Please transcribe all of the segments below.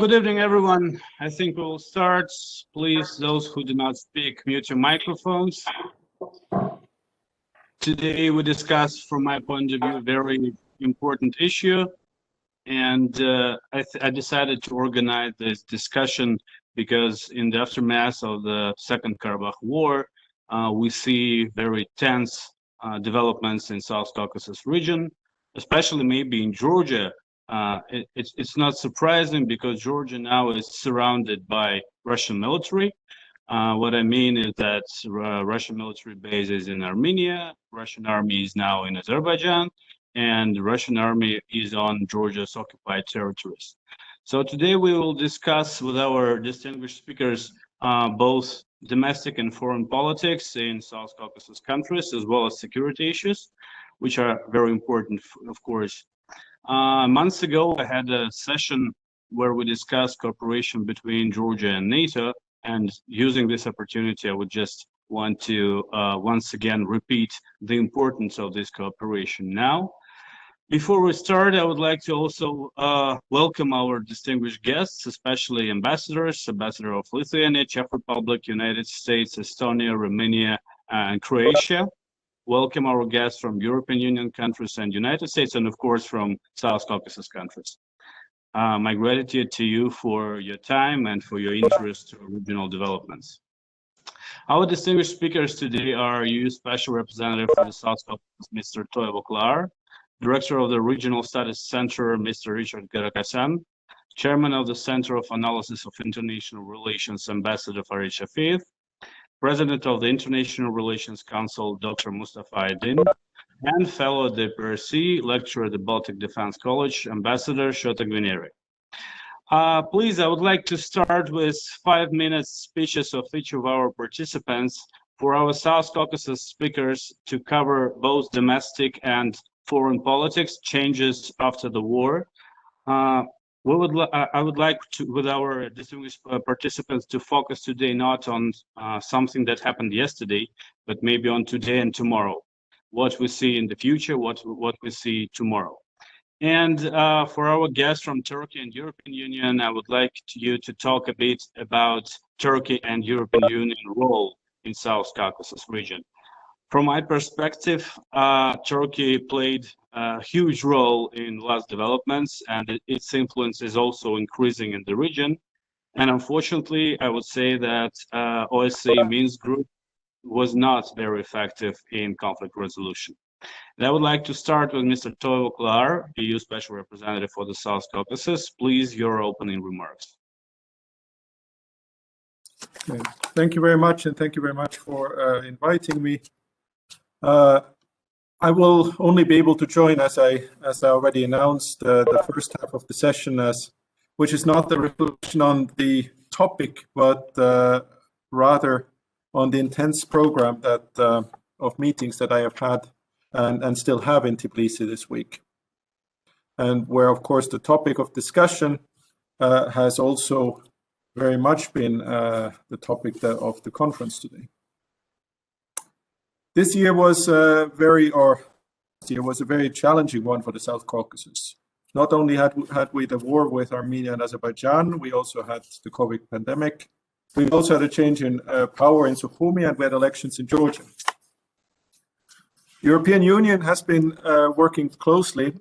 Good evening, everyone. I think we'll start. Please, those who do not speak, mute your microphones. Today we discuss, from my point of view, a very important issue. And I decided to organize this discussion because in the aftermath of the Second Karabakh War, we see very tense developments in South Caucasus region, especially maybe in Georgia. It's not surprising because Georgia now is surrounded by Russian military. What I mean is that Russian military base is in Armenia, Russian army is now in Azerbaijan, and the Russian army is on Georgia's occupied territories. So today we will discuss with our distinguished speakers both domestic and foreign politics in South Caucasus countries, as well as security issues, which are very important, of course. Months ago, I had a session where we discussed cooperation between Georgia and NATO, and using this opportunity, I would just want to once again repeat the importance of this cooperation now. Before we start, I would like to also welcome our distinguished guests, especially ambassadors, Ambassador of Lithuania, Czech Republic, United States, Estonia, Romania, and Croatia. Welcome our guests from European Union countries and United States, and of course from South Caucasus countries. My gratitude to you for your time and for your interest in regional developments. Our distinguished speakers today are EU Special Representative for the South Caucasus, Mr. Toivo Klar, Director of the Regional Studies Center, Mr. Richard Garakasyan, Chairman of the Center of Analysis of International Relations, Ambassador Farid Shafiev, President of the International Relations Council, Dr. Mustafa Aydın, and fellow at the PRC, lecturer at the Baltic Defense College, Ambassador Shota Gvineri. Please, I would like to start with 5-minute speeches of each of our participants for our South Caucasus speakers to cover both domestic and foreign politics, changes after the war. I would like to, with our distinguished participants, to focus today not on something that happened yesterday, but maybe on today and tomorrow. What we see in the future, what we see tomorrow. And for our guests from Turkey and European Union, I would like you to talk a bit about Turkey and European Union role in South Caucasus region. From my perspective, Turkey played a huge role in last developments, and its influence is also increasing in the region. And unfortunately, I would say that OSCE Minsk group was not very effective in conflict resolution. And I would like to start with Mr. Toivo Klar, EU Special Representative for the South Caucasus. Please, your opening remarks. Okay. Thank you very much, and thank you very much for inviting me. I will only be able to join, as I already announced, the first half of the session, which is not the reflection on the topic, but rather on the intense program that of meetings that I have had and still have in Tbilisi this week, and where, of course, the topic of discussion has also very much been the topic of the conference today. This year was a very challenging one for the South Caucasus. Not only had we the war with Armenia and Azerbaijan, we also had the COVID pandemic. We also had a change in power in Sukhumi, and we had elections in Georgia. The European Union has been working closely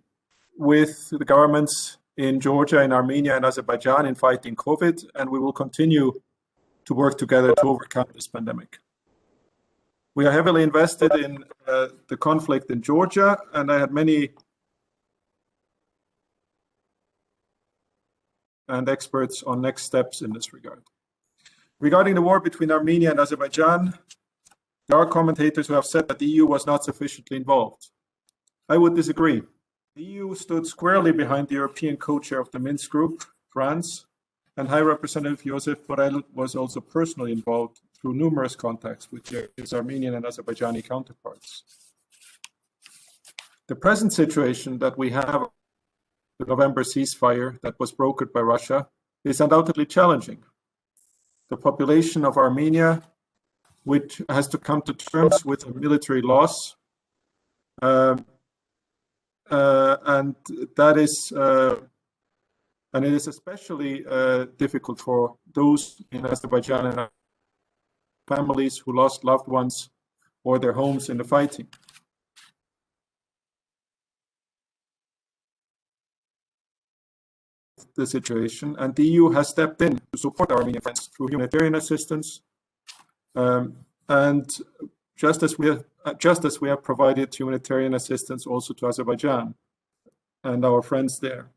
with the governments in Georgia, in Armenia, and Azerbaijan in fighting COVID, and we will continue to work together to overcome this pandemic. We are heavily invested in the conflict in Georgia, and I had many experts on next steps in this regard. Regarding the war between Armenia and Azerbaijan, there are commentators who have said that the EU was not sufficiently involved. I would disagree. The EU stood squarely behind the European co-chair of the Minsk Group, France, and High Representative Joseph Borrell was also personally involved through numerous contacts with his Armenian and Azerbaijani counterparts. The present situation that we have, the November ceasefire that was brokered by Russia, is undoubtedly challenging. The population of Armenia, which has to come to terms with a military loss, and that is And it is especially difficult for those in Azerbaijan and families who lost loved ones or their homes in the fighting. The situation, and the EU has stepped in to support our Armenian friends through humanitarian assistance, and just as we have provided humanitarian assistance also to Azerbaijan and our friends there.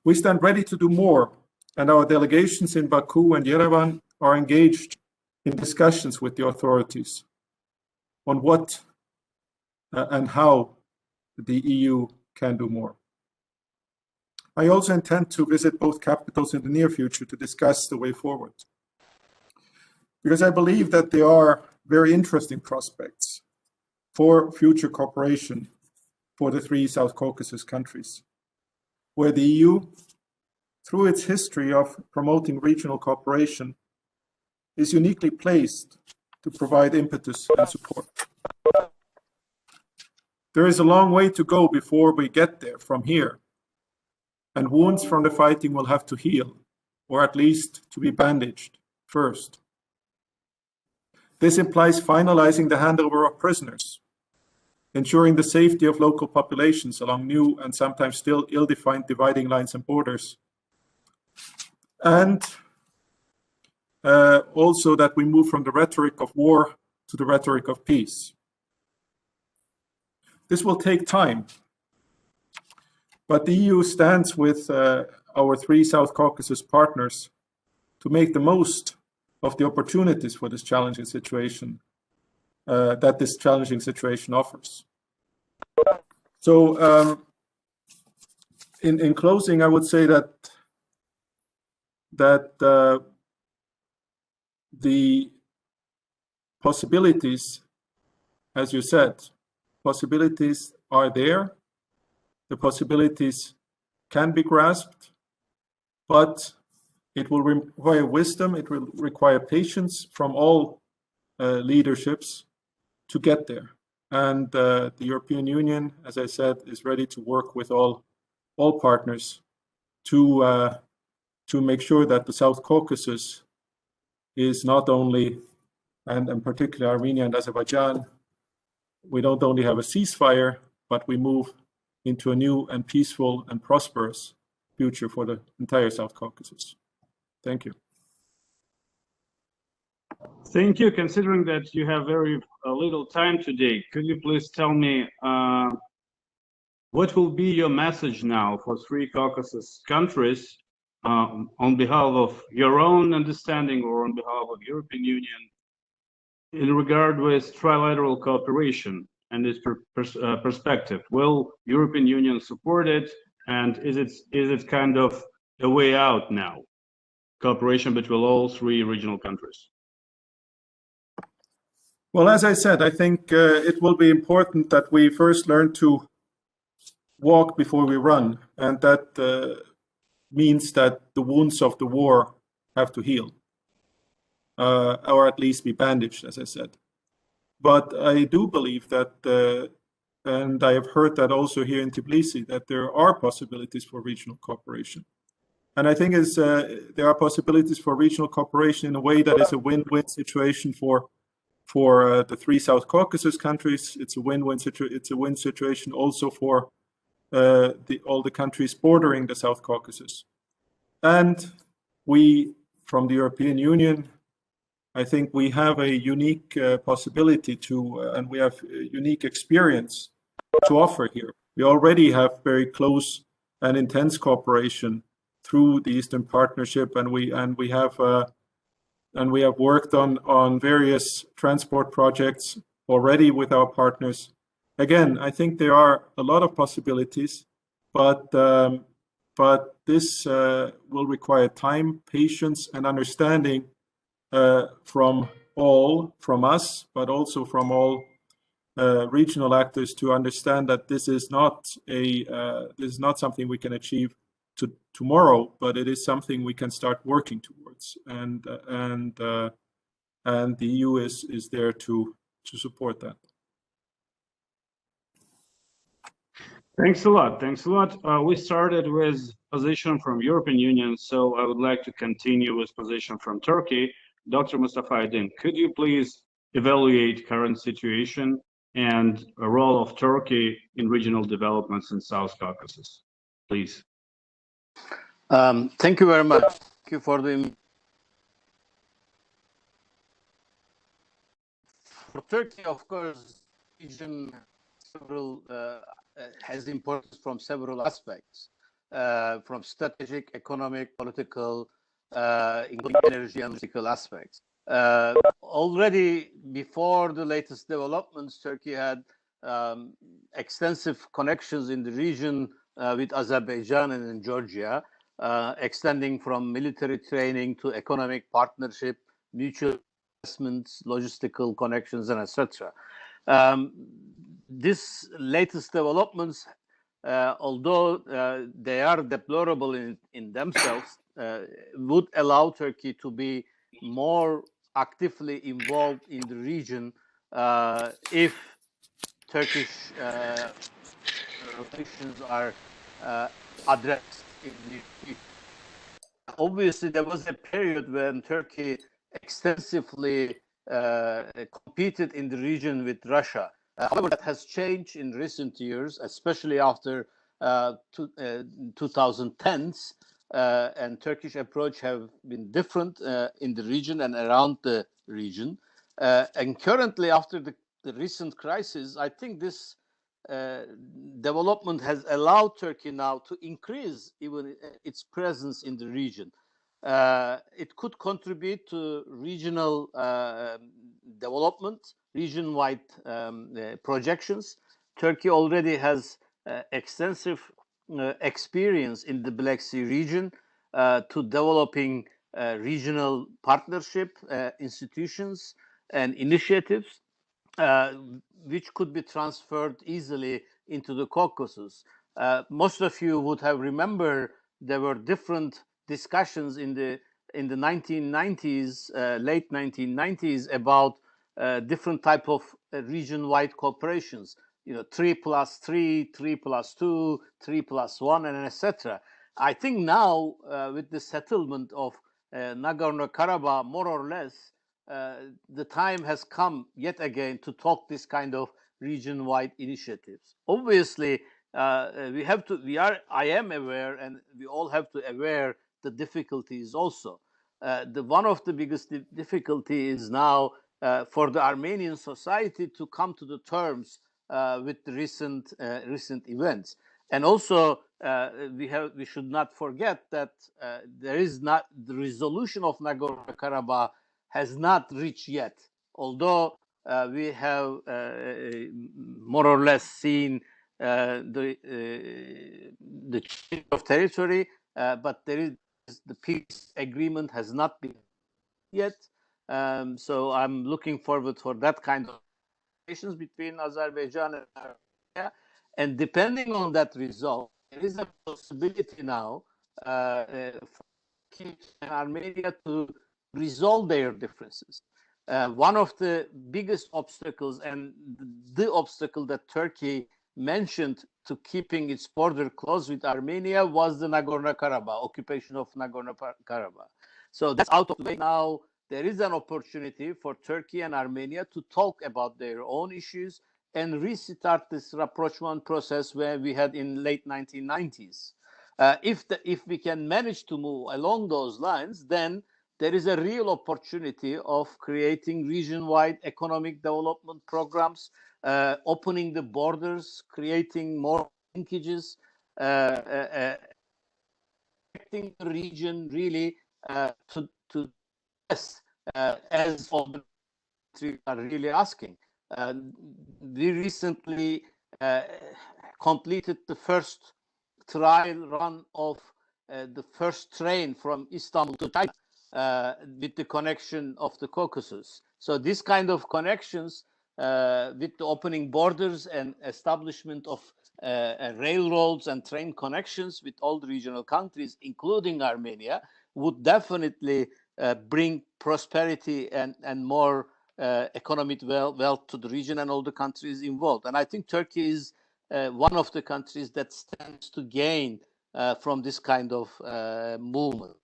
We stand ready to do more, and our delegations in Baku and Yerevan are engaged in discussions with the authorities on what and how the EU can do more. I also intend to visit both capitals in the near future to discuss the way forward, because I believe that there are very interesting prospects for future cooperation for the three South Caucasus countries, where the EU, through its history of promoting regional cooperation, is uniquely placed to provide impetus and support. There is a long way to go before we get there from here, and wounds from the fighting will have to heal, or at least to be bandaged first. This implies finalizing the handover of prisoners, ensuring the safety of local populations along new and sometimes still ill-defined dividing lines and borders, and also that we move from the rhetoric of war to the rhetoric of peace. This will take time, but the EU stands with our three South Caucasus partners to make the most of the opportunities for this challenging situation that this challenging situation offers. So in closing, I would say that the possibilities, as you said, possibilities are there. The possibilities can be grasped, but it will require wisdom, it will require patience from all leaderships to get there. And the European Union, as I said, is ready to work with all partners to make sure that the South Caucasus is not only, and particularly Armenia and Azerbaijan, we don't only have a ceasefire, but we move into a new and peaceful and prosperous future for the entire South Caucasus. Thank you. Thank you. Considering that you have very little time today, could you please tell me what will be your message now for three Caucasus countries on behalf of your own understanding or on behalf of European Union in regard with trilateral cooperation and its perspective? Will European Union support it, and is it kind of a way out now? Cooperation between all three regional countries. Well, as I said, I think it will be important that we first learn to walk before we run, and that means that the wounds of the war have to heal, or at least be bandaged, as I said. But I do believe that, and I have heard that also here in Tbilisi, that there are possibilities for regional cooperation. And I think there are possibilities for regional cooperation in a way that is a win-win situation for the three South Caucasus countries. It's a win-win situation also for all the countries bordering the South Caucasus. And we, from the European Union, I think we have a unique possibility to, and we have unique experience to offer here. We already have very close and intense cooperation through the Eastern Partnership, and we have worked on various transport projects already with our partners. Again, I think there are a lot of possibilities, but this will require time, patience, and understanding from us, but also from all regional actors, to understand that this is not something we can achieve tomorrow, but it is something we can start working towards, and the EU is there to support that. Thanks a lot. Thanks a lot. We started with position from European Union, so I would like to continue with position from Turkey. Dr. Mustafa Aydın, could you please evaluate current situation and a role of Turkey in regional developments in South Caucasus, please? Thank you very much. Thank you for the. For Turkey, of course, region several has importance from several aspects, from strategic, economic, political, including energy and political aspects. Already before the latest developments, Turkey had extensive connections in the region with Azerbaijan and in Georgia, extending from military training to economic partnership, mutual investments, logistical connections, and etc. This latest developments, although they are deplorable in themselves, would allow Turkey to be more actively involved in the region if Turkish relations are addressed in the future. Obviously, there was a period when Turkey extensively competed in the region with Russia. However, that has changed in recent years, especially after 2010s, and Turkish approach have been different in the region and around the region. And currently, after the recent crisis, I think this development has allowed Turkey now to increase even its presence in the region. It could contribute to regional development, region-wide projections. Turkey already has extensive experience in the Black Sea region to developing regional partnership institutions and initiatives which could be transferred easily into the Caucasus. Most of you would have remembered there were different discussions in the 1990s, late 1990s, about different type of region-wide cooperations. 3+3, 3+2, 3+1, and etc. I think now with the settlement of Nagorno-Karabakh, more or less, the time has come yet again to talk this kind of region-wide initiatives. Obviously, I am aware, and we all have to aware the difficulties also. One of the biggest difficulty is now for the Armenian society to come to the terms with the recent events. And also, we should not forget that there is not the resolution of Nagorno-Karabakh has not reached yet, although we have more or less seen the change of territory, but the peace agreement has not been yet. So I'm looking forward for that kind of relations between Azerbaijan and Armenia. And depending on that result, there is a possibility now for Turkey and Armenia to resolve their differences. One of the biggest obstacles, and the obstacle that Turkey mentioned to keeping its border closed with Armenia, was the Nagorno-Karabakh, occupation of Nagorno-Karabakh. So that's out of the way now. There is an opportunity for Turkey and Armenia to talk about their own issues and restart this rapprochement process where we had in late 1990s. If we can manage to move along those lines, then there is a real opportunity of creating region-wide economic development programs, opening the borders, creating more linkages, affecting the region really to as all the countries are really asking. We recently completed the first trial run of the first train from Istanbul to China with the connection of the Caucasus. So this kind of connections with the opening borders and establishment of railroads and train connections with all the regional countries, including Armenia, would definitely bring prosperity and more economic wealth to the region and all the countries involved. And I think Turkey is one of the countries that stands to gain from this kind of movement.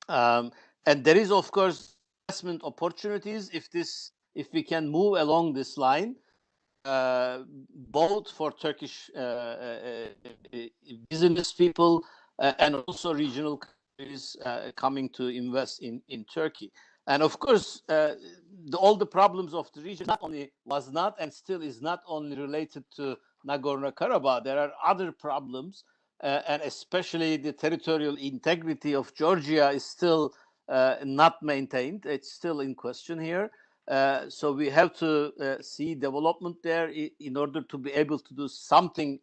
And there is, of course, investment opportunities if we can move along this line, both for Turkish business people and also regional countries coming to invest in Turkey. And of course, all the problems of the region was not and still is not only related to Nagorno-Karabakh. There are other problems, and especially the territorial integrity of Georgia is still not maintained. It's still in question here. So we have to see development there in order to be able to do something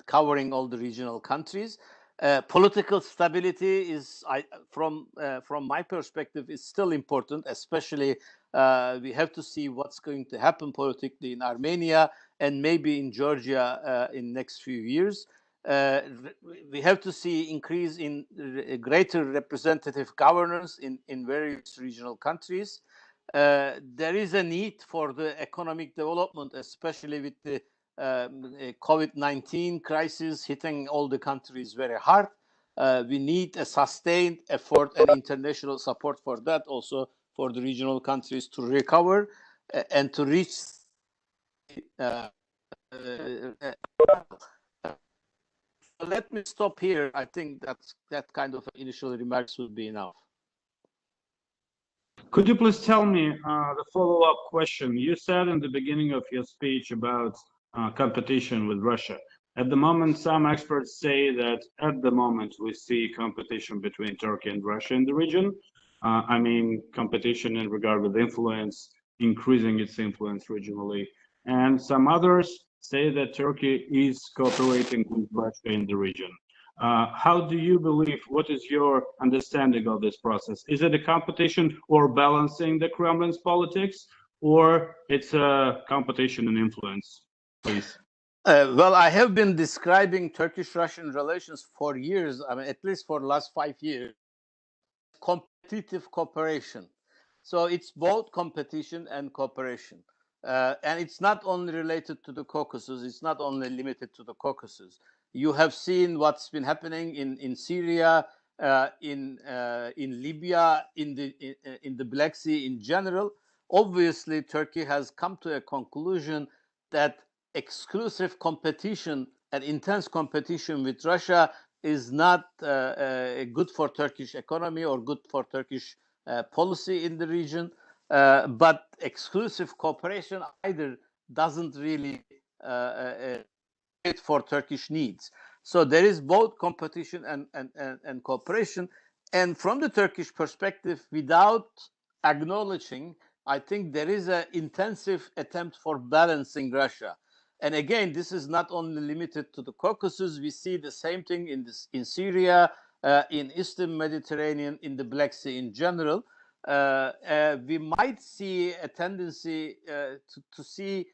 covering all the regional countries. Political stability is, from my perspective, is still important. Especially, we have to see what's going to happen politically in Armenia and maybe in Georgia in next few years. We have to see increase in greater representative governance in various regional countries. There is a need for the economic development, especially with the COVID-19 crisis hitting all the countries very hard. We need a sustained effort and international support for that, also for the regional countries to recover and to reach. Let me stop here. I think that kind of initial remarks would be enough. Could you please tell me the follow-up question? You said in the beginning of your speech about competition with Russia. At the moment, some experts say that at the moment we see competition between Turkey and Russia in the region. I mean, competition in regard with influence, increasing its influence regionally. And some others say that Turkey is cooperating with Russia in the region. How do you believe, what is your understanding of this process? Is it a competition or balancing the Kremlin's politics, or it's a competition in influence, please? Well, I have been describing Turkish-Russian relations for years, I mean, at least for the last 5 years, competitive cooperation. So it's both competition and cooperation. And it's not only related to the Caucasus, it's not only limited to the Caucasus. You have seen what's been happening in Syria, in Libya, in the Black Sea in general. Obviously, Turkey has come to a conclusion that exclusive competition and intense competition with Russia is not good for Turkish economy or good for Turkish policy in the region. But exclusive cooperation either doesn't really fit for Turkish needs. So there is both competition and cooperation. And from the Turkish perspective, without acknowledging, I think there is an intensive attempt for balancing Russia. And again, this is not only limited to the Caucasus. We see the same thing in Syria, in Eastern Mediterranean, in the Black Sea in general. We might see a tendency to see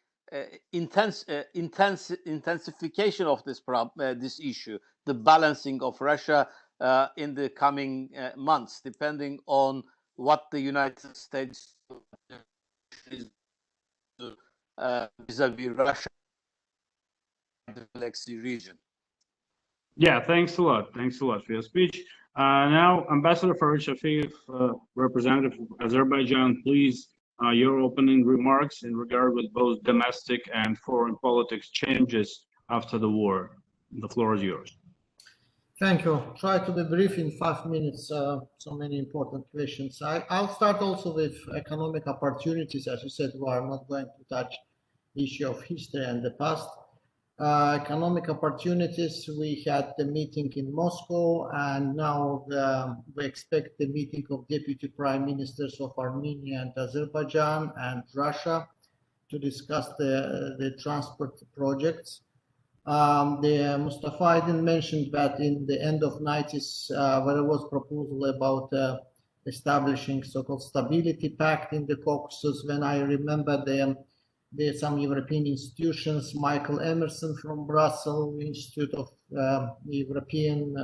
intensification of this issue, the balancing of Russia in the coming months, depending on what the United States is vis-a-vis Russia, the Black Sea region. Yeah, thanks a lot. Thanks a lot for your speech. Now, Ambassador Farid Shafiev, representative of Azerbaijan, please, your opening remarks in regard with both domestic and foreign politics changes after the war. The floor is yours. Thank you. Try to be brief in 5 minutes. So many important questions. I'll start also with economic opportunities. As you said, we are not going to touch the issue of history and the past. Economic opportunities, we had the meeting in Moscow, and now we expect the meeting of deputy prime ministers of Armenia and Azerbaijan and Russia to discuss the transport projects. The Mustafa Aydın mentioned that in the end of 90s, there was proposal about establishing so-called stability pact in the Caucasus. When I remember there's some European institutions, Michael Emerson from Brussels, Institute of European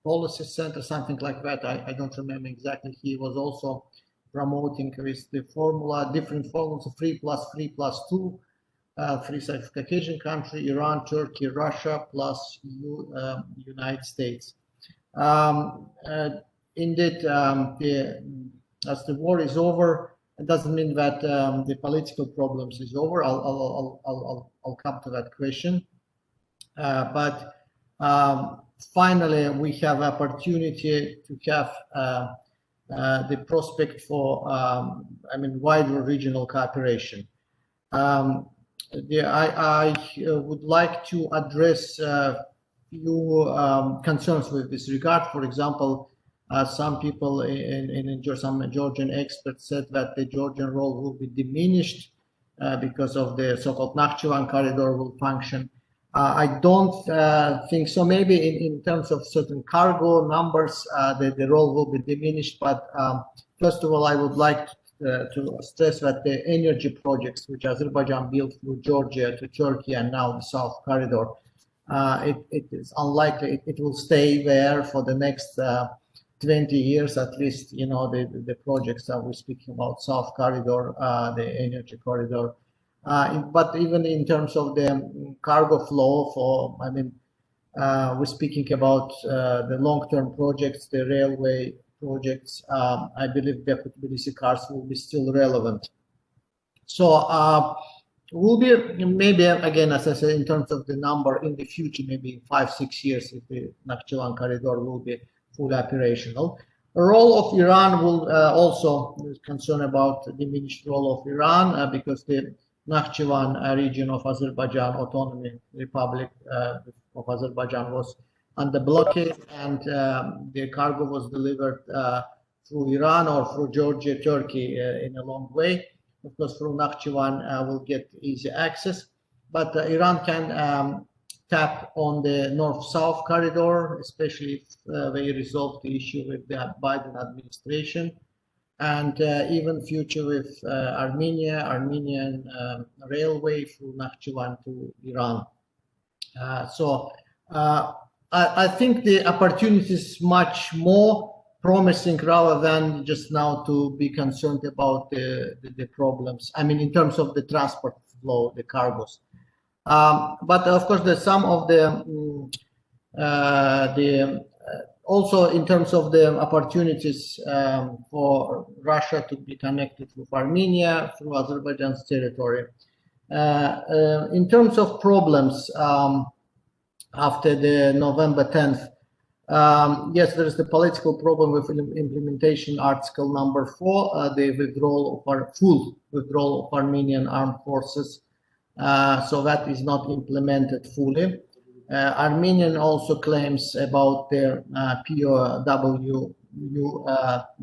Policy Center, something like that. I don't remember exactly. He was also promoting with the formula, different formulas, 3+3+2. three South Caucasian countries, Iran, Turkey, Russia, plus EU, United States. Indeed, as the war is over, it doesn't mean that the political problems is over. I'll come to that question. But finally, we have opportunity to have the prospect for, wider regional cooperation. I would like to address a few concerns with this regard. For example, some people some Georgian experts said that the Georgian role will be diminished because of the so-called Nakhchivan corridor will function. I don't think so. Maybe in terms of certain cargo numbers, the role will be diminished. But first of all, I would like to stress that the energy projects which Azerbaijan built through Georgia to Turkey and now the South Corridor, it is unlikely it will stay there for the next 20 years at least. You know, the projects that we're speaking about, South Corridor, the energy corridor. But even in terms of the cargo flow, we're speaking about the long-term projects, the railway projects. I believe the Kutbilisi cars will be still relevant. So will be maybe, again, as I said, in terms of the number in the future, maybe in 5-6 years, if the Nakhchivan corridor will be fully operational. The role of Iran will also concern about the diminished role of Iran because the Nakhchivan region of Azerbaijan Autonomy Republic of Azerbaijan was under blockade, and the cargo was delivered through Iran or through Georgia, Turkey in a long way. Of course, through Nakhchivan will get easy access, but Iran can tap on the north-south corridor, especially if they resolve the issue with the Biden administration. And even future with Armenian railway through Nakhchivan to Iran. So I think the opportunity is much more promising rather than just now to be concerned about the problems. I mean, in terms of the transport flow, the cargos. But of course, there's some of the also in terms of the opportunities for Russia to be connected with Armenia through Azerbaijan's territory. In terms of problems after the November 10th, yes, there is the political problem with implementation article number 4, the full withdrawal of Armenian armed forces. So that is not implemented fully. Armenian also claims about their POW,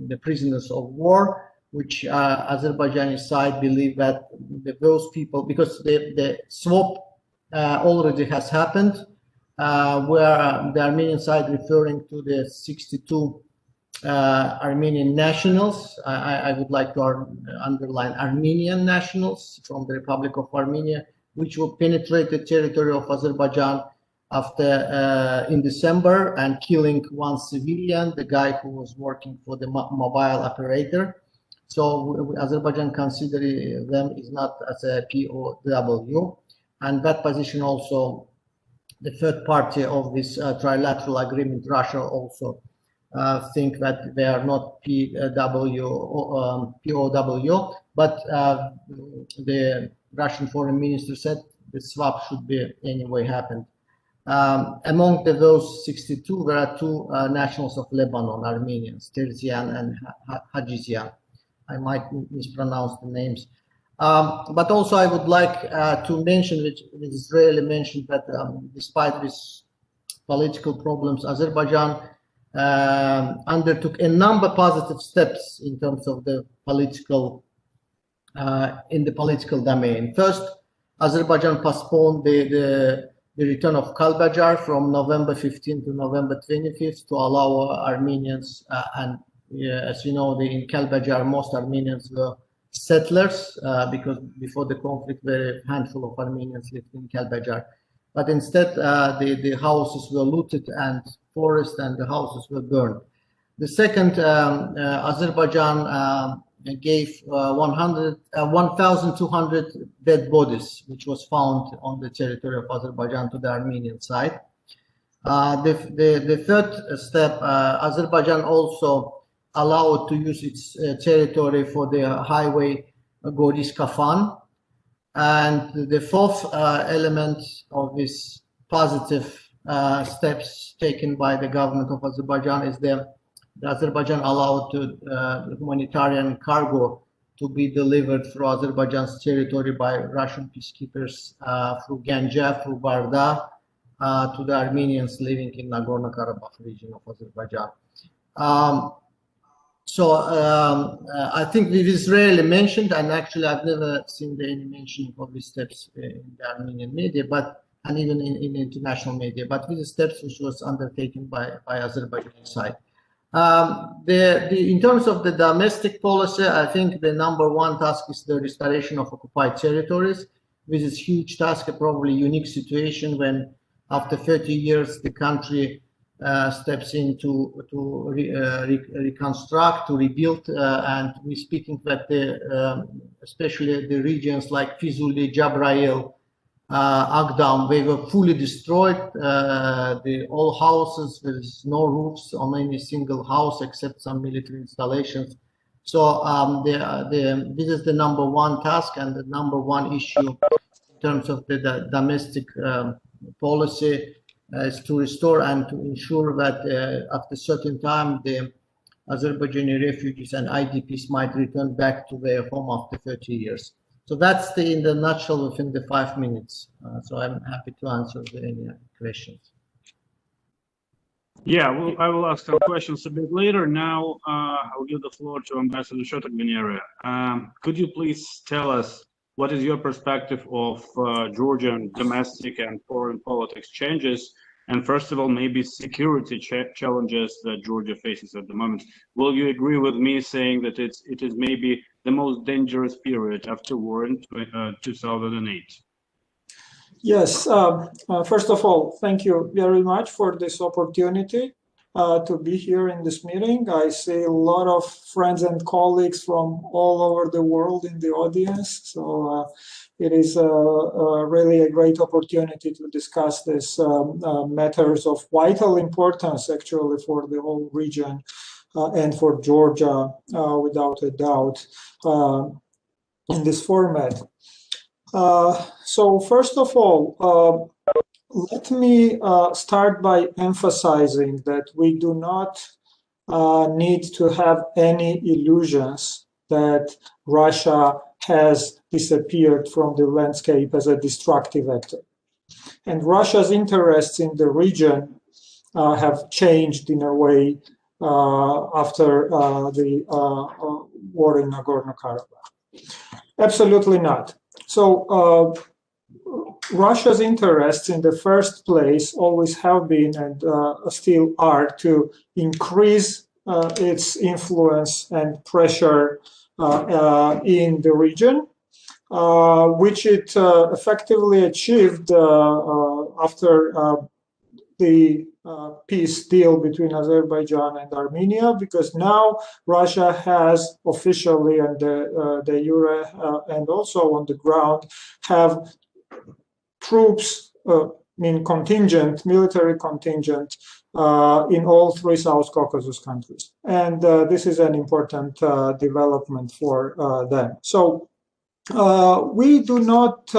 the prisoners of war, which Azerbaijani side believe that those people, because the swap already has happened, where the Armenian side referring to the 62 Armenian nationals. I would like to underline Armenian nationals from the Republic of Armenia, which will penetrate the territory of Azerbaijan after in December and killing one civilian, the guy who was working for the mobile operator. So Azerbaijan consider them is not as a POW, and that position also the third party of this trilateral agreement, Russia also think that they are not POW, but the Russian foreign minister said the swap should be anyway happened. Among those 62, there are 2 nationals of Lebanon, Armenians, Terzian and Hajizian. I might mispronounce the names. But also I would like to mention, which is rarely mentioned, that despite these political problems, Azerbaijan undertook a number of positive steps in terms of the political, in the political domain. First, Azerbaijan postponed the return of Kalbajar from November 15th to November 25th to allow Armenians, and as you know, in Kalbajar, most Armenians were settlers because before the conflict, very handful of Armenians lived in Kalbajar. But instead, the houses were looted and forest and the houses were burned. The second, Azerbaijan gave 1,200 dead bodies, which was found on the territory of Azerbaijan to the Armenian side. The third step, Azerbaijan also allowed to use its territory for the highway Goris-Kafan. And the fourth element of this positive steps taken by the government of Azerbaijan is the Azerbaijan allowed humanitarian cargo to be delivered through Azerbaijan's territory by Russian peacekeepers through Ganja, through Barda, to the Armenians living in Nagorno-Karabakh region of Azerbaijan. I think this is rarely mentioned, and actually I've never seen any mention of these steps in the Armenian media, and even in international media. But these steps which was undertaken by Azerbaijan side. In terms of the domestic policy, I think the #1 task is the restoration of occupied territories. This is a huge task, a probably unique situation when after 30 years the country steps in to reconstruct, to rebuild, and we're speaking that especially the regions like Fizuli, Jabrayil, Agdam, they were fully destroyed. All houses, there's no roofs on any single house except some military installations. So this is the #1 task and the #1 issue in terms of the domestic policy is to restore and to ensure that after a certain time the Azerbaijani refugees and IDPs might return back to their home after 30 years. So that's in the nutshell within the 5 minutes. So I'm happy to answer any questions. Yeah, well, I will ask some questions a bit later. Now I'll give the floor to Ambassador Shotakbineri. Could you please tell us what is your perspective of Georgian domestic and foreign politics changes? And first of all, maybe security challenges that Georgia faces at the moment. Will you agree with me saying that it is maybe the most dangerous period after war in 2008? Yes. First of all, thank you very much for this opportunity to be here in this meeting. I see a lot of friends and colleagues from all over the world in the audience. So it is really a great opportunity to discuss this matters of vital importance actually for the whole region and for Georgia without a doubt in this format. So first of all, let me start by emphasizing that we do not need to have any illusions that Russia has disappeared from the landscape as a destructive actor. And Russia's interests in the region have changed in a way after the war in Nagorno-Karabakh. Absolutely not. So Russia's interests in the first place always have been and still are to increase its influence and pressure in the region, which it effectively achieved after the peace deal between Azerbaijan and Armenia, because now Russia has officially and de jure and also on the ground have troops, contingent, military contingent in all 3 South Caucasus countries. And this is an important development for them. So we do not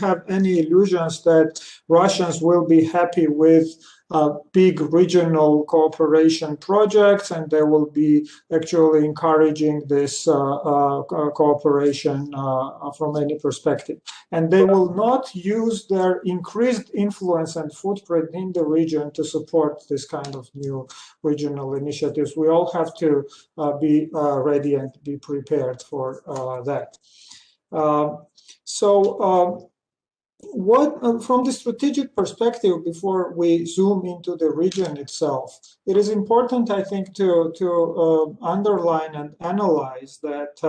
have any illusions that Russians will be happy with big regional cooperation projects, and they will be actually encouraging this cooperation from any perspective. And they will not use their increased influence and footprint in the region to support this kind of new regional initiatives. We all have to be ready and be prepared for that. From the strategic perspective, before we zoom into the region itself, it is important, I think, to underline and analyze that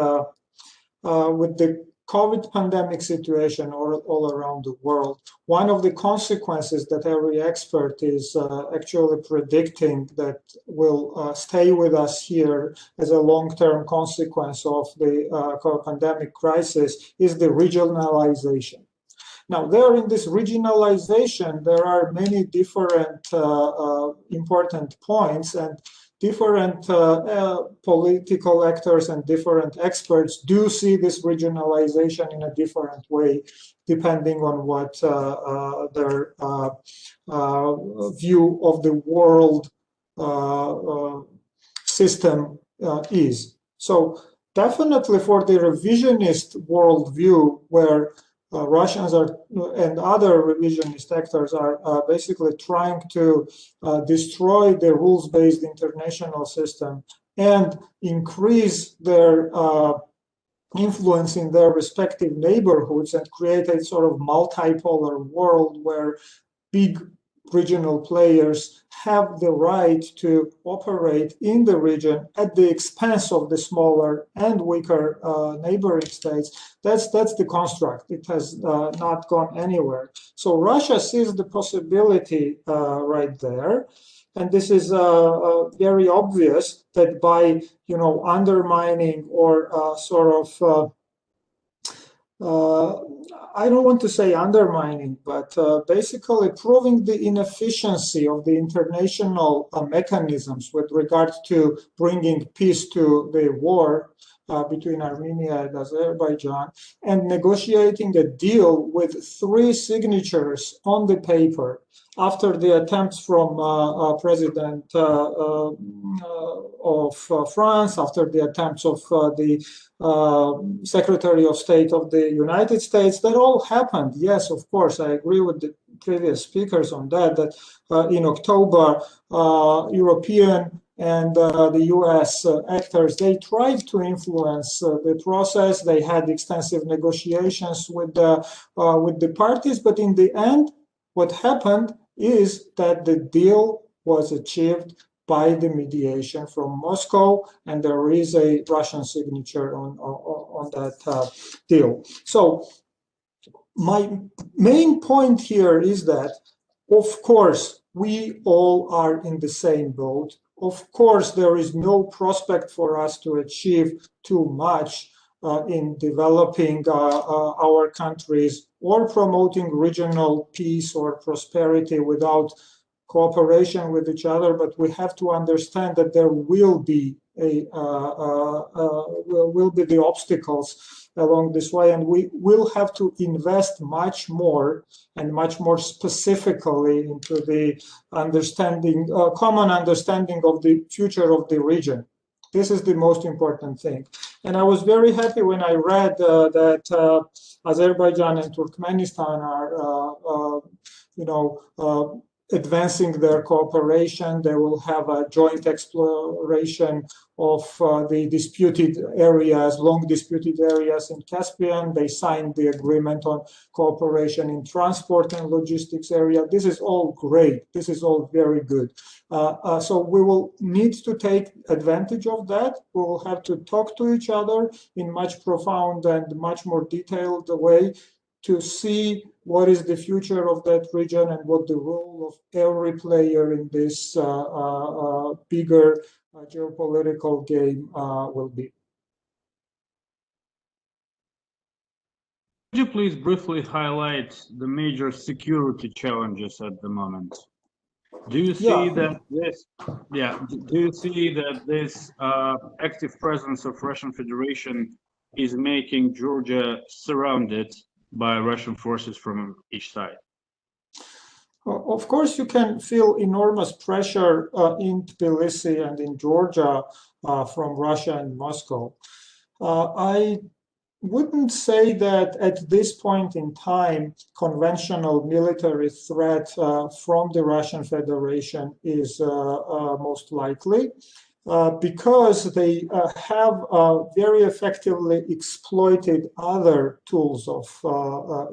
with the COVID pandemic situation all around the world, one of the consequences that every expert is actually predicting that will stay with us here as a long-term consequence of the pandemic crisis is the regionalization. Now, there in this regionalization, there are many different important points, and different political actors and different experts do see this regionalization in a different way, depending on what their view of the world system is. So definitely for the revisionist worldview, where Russians are and other revisionist actors are basically trying to destroy the rules-based international system and increase their influence in their respective neighborhoods and create a sort of multipolar world where big regional players have the right to operate in the region at the expense of the smaller and weaker neighboring states. That's the construct. It has not gone anywhere. So Russia sees the possibility right there. And this is very obvious that by, undermining or I don't want to say undermining, but basically proving the inefficiency of the international mechanisms with regard to bringing peace to the war between Armenia and Azerbaijan, and negotiating a deal with 3 signatures on the paper after the attempts from President of France, after the attempts of the Secretary of State of the United States. That all happened. Yes, of course, I agree with the previous speakers on that in October, European and the US actors, they tried to influence the process. They had extensive negotiations with the parties, but in the end, what happened is that the deal was achieved by the mediation from Moscow, and there is a Russian signature on that deal. So my main point here is that, of course, we all are in the same boat. Of course, there is no prospect for us to achieve too much in developing our countries or promoting regional peace or prosperity without cooperation with each other, but we have to understand that there will be the obstacles along this way, and we will have to invest much more and much more specifically into the understanding, common understanding of the future of the region. This is the most important thing. And I was very happy when I read that Azerbaijan and Turkmenistan are, advancing their cooperation. They will have a joint exploration of the disputed areas, long disputed areas in Caspian. They signed the agreement on cooperation in transport and logistics area. This is all great. This is all very good. So we will need to take advantage of that. We will have to talk to each other in much profound and much more detailed way to see what is the future of that region and what the role of every player in this bigger geopolitical game will be. Could you please briefly highlight the major security challenges at the moment? Do you see that this active presence of Russian Federation is making Georgia surrounded by Russian forces from each side? Of course, you can feel enormous pressure in Tbilisi and in Georgia from Russia and Moscow. I wouldn't say that at this point in time, conventional military threat from the Russian Federation is most likely. Because they have very effectively exploited other tools of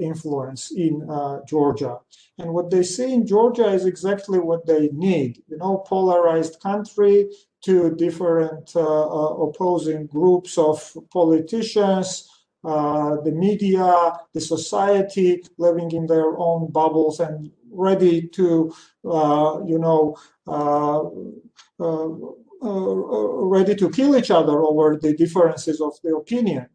influence in Georgia. And what they see in Georgia is exactly what they need. Polarized country, 2 different opposing groups of politicians, the media, the society living in their own bubbles and ready to, ready to kill each other over the differences of the opinion,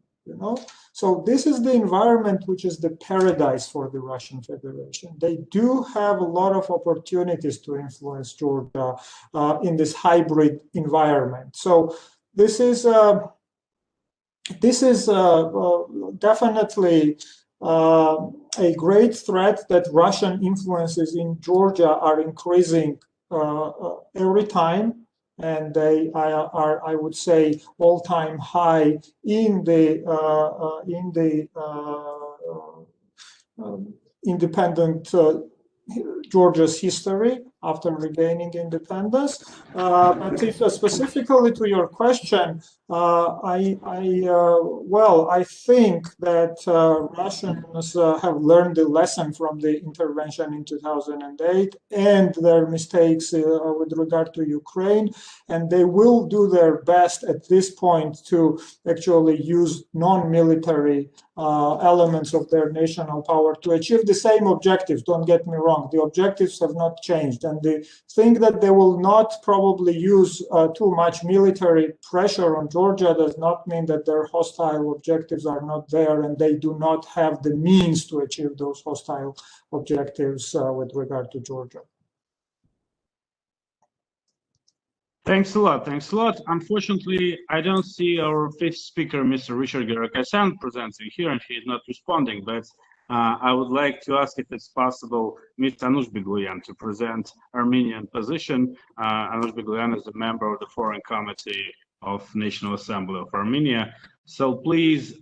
So this is the environment which is the paradise for the Russian Federation. They do have a lot of opportunities to influence Georgia in this hybrid environment. So this is definitely a great threat that Russian influences in Georgia are increasing every time. And they are, I would say, all-time high in the independent Georgia's history after regaining independence. But if specifically to your question, I think that Russians have learned the lesson from the intervention in 2008 and their mistakes with regard to Ukraine, and they will do their best at this point to actually use non-military elements of their national power to achieve the same objectives. Don't get me wrong, the objectives have not changed, and the thing that they will not probably use too much military pressure on Georgia does not mean that their hostile objectives are not there and they do not have the means to achieve those hostile objectives with regard to Georgia. Thanks a lot. Thanks a lot. Unfortunately, I don't see our fifth speaker, Mr. Richard Garakasyan, presenting here, and he is not responding. But I would like to ask if it's possible, Ms. Anush Begloyan, to present Armenian position. Anush Begloyan is a member of the Foreign Committee of National Assembly of Armenia. So please,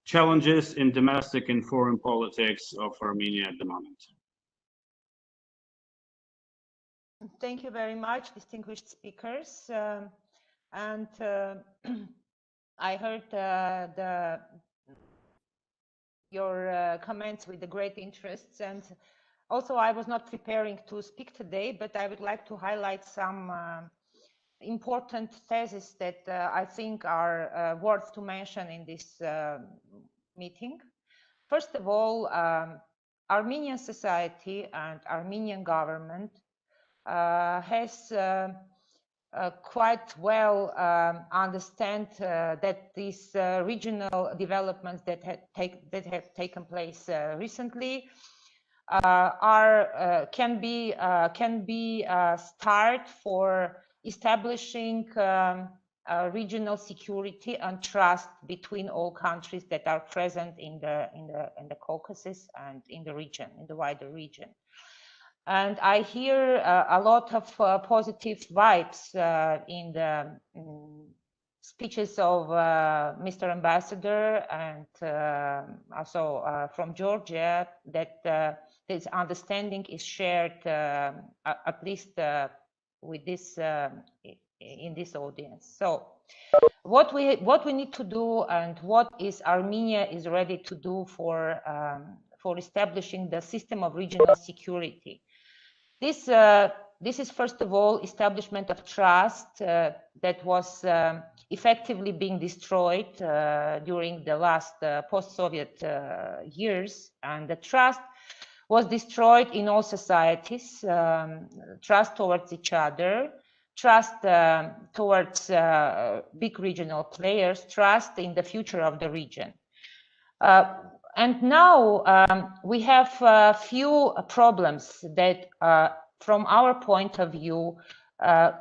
challenges in domestic and foreign politics of Armenia at the moment. Thank you very much, distinguished speakers. I heard your comments with the great interest, and also I was not preparing to speak today, but I would like to highlight some important theses that I think are worth to mention in this meeting. First of all, Armenian society and Armenian government has quite well understand that these regional developments that have taken place recently can be a start for establishing regional security and trust between all countries that are present in the Caucasus and in the region, in the wider region. And I hear a lot of positive vibes in the speeches of Mr. Ambassador and also from Georgia, that this understanding is shared at least with this in this audience. So what we need to do and what is Armenia is ready to do for establishing the system of regional security. This is first of all establishment of trust that was effectively being destroyed during the last post-Soviet years, and the trust was destroyed in all societies, trust towards each other, trust towards big regional players, trust in the future of the region. And now we have a few problems that, from our point of view,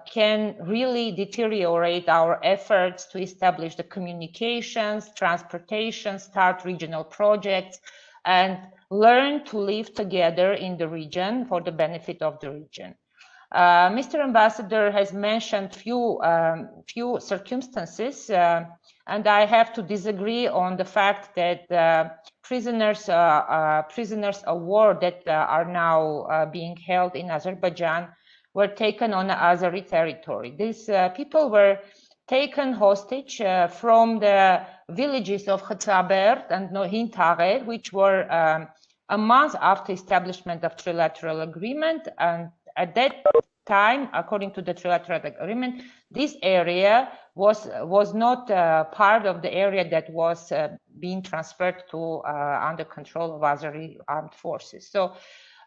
can really deteriorate our efforts to establish the communications, transportation, start regional projects, and learn to live together in the region for the benefit of the region. Mr. Ambassador has mentioned few circumstances, and I have to disagree on the fact that prisoners of war that are now being held in Azerbaijan were taken on Azeri territory. These people were taken hostage from the villages of Khataberd and Nohintare, which were a month after establishment of trilateral agreement, and at that time, according to the trilateral agreement, this area was not part of the area that was being transferred to under control of Azeri armed forces. So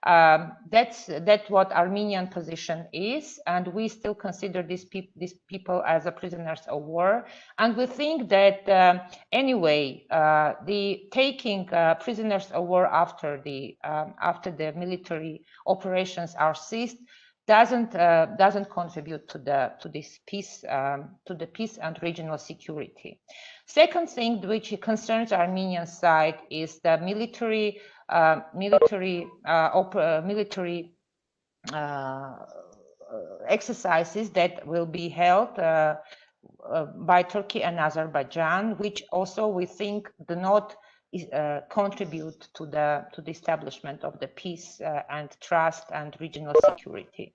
that's what Armenian position is, and we still consider these people as prisoners of war. And we think that anyway, the taking prisoners of war after the military operations are ceased doesn't contribute to this peace, to the peace and regional security. Second thing which concerns Armenian side is the military exercises that will be held by Turkey and Azerbaijan, which also we think do not contribute to the establishment of the peace and trust and regional security.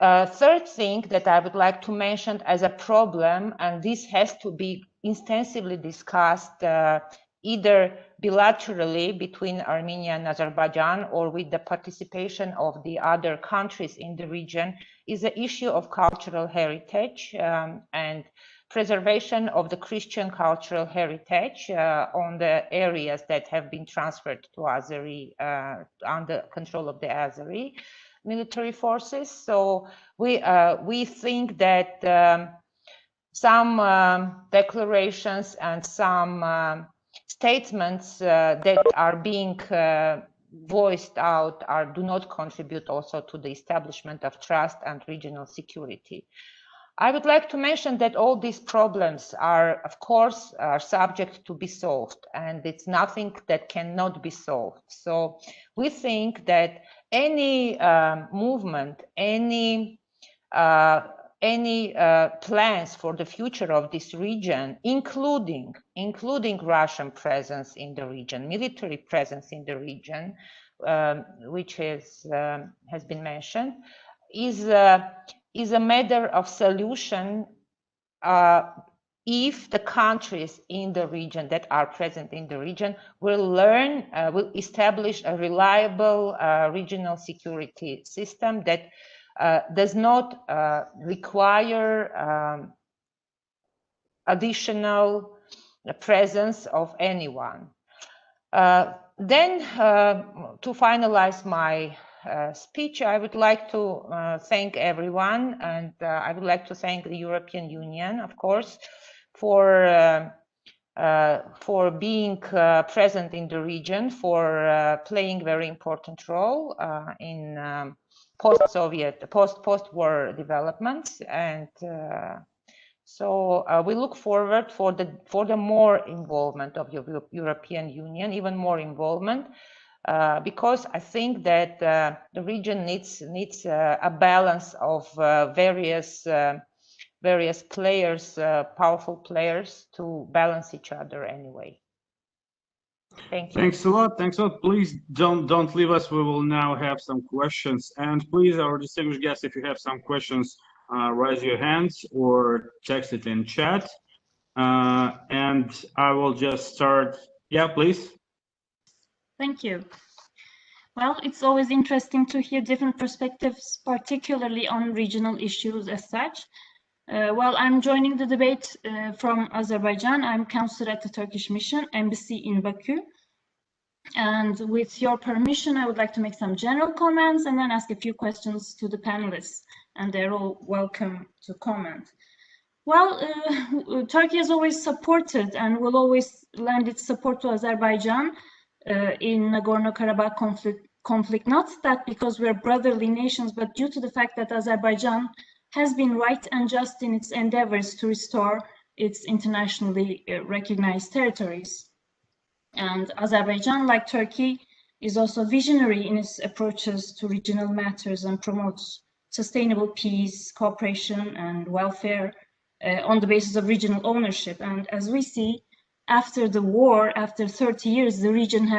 Third thing that I would like to mention as a problem, and this has to be extensively discussed either bilaterally between Armenia and Azerbaijan or with the participation of the other countries in the region, is the issue of cultural heritage and preservation of the Christian cultural heritage on the areas that have been transferred to Azeri under control of the Azeri military forces. So we think that some declarations and some statements that are being voiced out do not contribute also to the establishment of trust and regional security. I would like to mention that all these problems are, of course, subject to be solved, and it's nothing that cannot be solved. So we think that any movement, any plans for the future of this region, including Russian presence in the region, military presence in the region, which has been mentioned, is a matter of solution if the countries in the region that are present in the region will establish a reliable regional security system that does not require additional presence of anyone. Then, to finalize my speech, I would like to thank everyone, and I would like to thank the European Union, of course, for being present in the region, for playing very important role in post-Soviet, post-war developments, and so we look forward for the more involvement of the European Union, even more involvement, because I think that the region needs a balance of various players, powerful players, to balance each other anyway. Thank you. Thanks a lot. Thanks a lot. Please don't leave us. We will now have some questions. And please, our distinguished guests, if you have some questions, raise your hands or text it in chat. And I will just start. Yeah, please. Thank you. Well, it's always interesting to hear different perspectives, particularly on regional issues as such. Well, I'm joining the debate from Azerbaijan. I'm counselor at the Turkish Mission Embassy in Baku. And with your permission, I would like to make some general comments and then ask a few questions to the panelists, and they're all welcome to comment. Well, Turkey has always supported and will always lend its support to Azerbaijan in Nagorno-Karabakh conflict, not that because we're brotherly nations, but due to the fact that Azerbaijan has been right and just in its endeavors to restore its internationally recognized territories. And Azerbaijan, like Turkey, is also visionary in its approaches to regional matters and promotes sustainable peace, cooperation, and welfare on the basis of regional ownership. And as we see, after the war, after 30 years, the region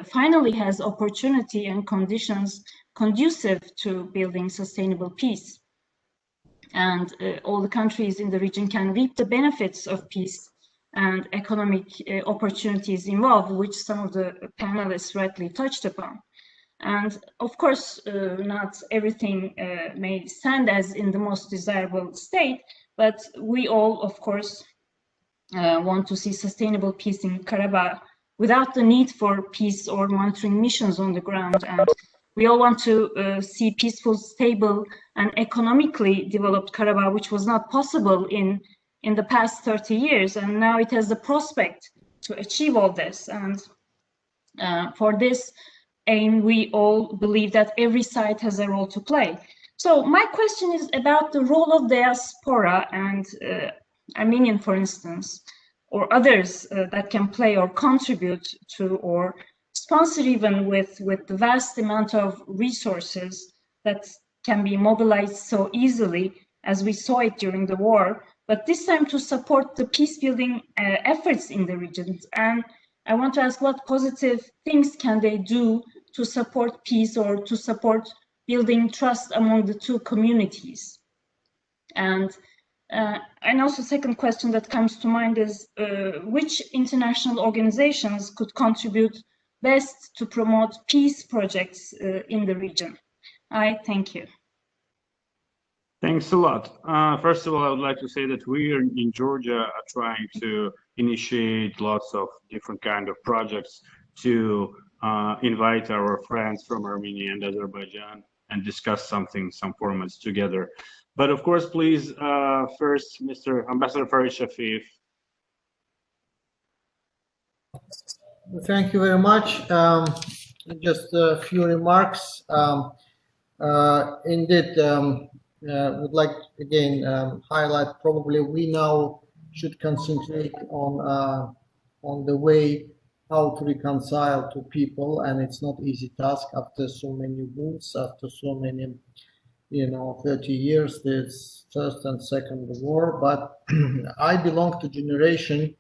finally has opportunity and conditions conducive to building sustainable peace. And all the countries in the region can reap the benefits of peace and economic opportunities involved, which some of the panelists rightly touched upon. And of course, not everything may stand as in the most desirable state, but we all, of course, want to see sustainable peace in Karabakh without the need for peace or monitoring missions on the ground. And we all want to see peaceful, stable, and economically developed Karabakh, which was not possible in the past 30 years. And now it has the prospect to achieve all this. And for this aim, we all believe that every side has a role to play. So my question is about the role of diaspora and Armenian, for instance, or others that can play or contribute to or sponsor even with the vast amount of resources that can be mobilized so easily as we saw it during the war, but this time to support the peace building efforts in the regions. And I want to ask what positive things can they do to support peace or to support building trust among the two communities? And also second question that comes to mind is which international organizations could contribute best to promote peace projects in the region? I thank you. Thanks a lot. First of all, I would like to say that we in Georgia are trying to initiate lots of different kind of projects to invite our friends from Armenia and Azerbaijan and discuss some formats together. But of course, please, first, Mr. Ambassador Farid Shafif. Thank you very much. Just a few remarks. Indeed, would like again highlight probably we now should concentrate on the way how to reconcile to people, and it's not easy task after so many wounds, after so many 30 years, there's first and second war. But I belong to generation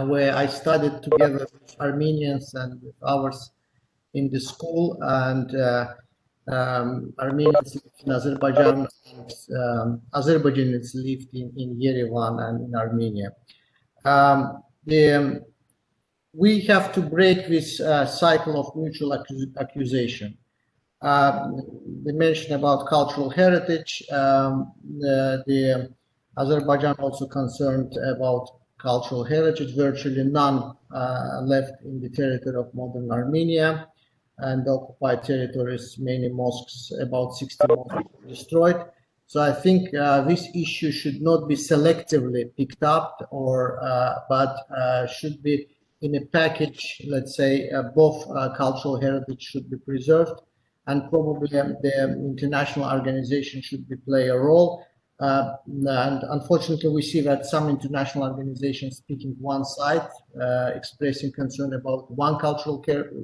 where I studied together with Armenians and with ours in the school, and Armenians lived in Azerbaijan, and Azerbaijanians lived in Yerevan and in Armenia. We have to break this cycle of mutual accusation. They mentioned about cultural heritage. The Azerbaijan also concerned about cultural heritage. Virtually none left in the territory of modern Armenia, and the occupied territories, many mosques, about 60 mosques destroyed. So I think this issue should not be selectively picked up, but should be in a package. Let's say both cultural heritage should be preserved, and probably the international organization should play a role. And unfortunately, we see that some international organizations speaking one side, expressing concern about one cultural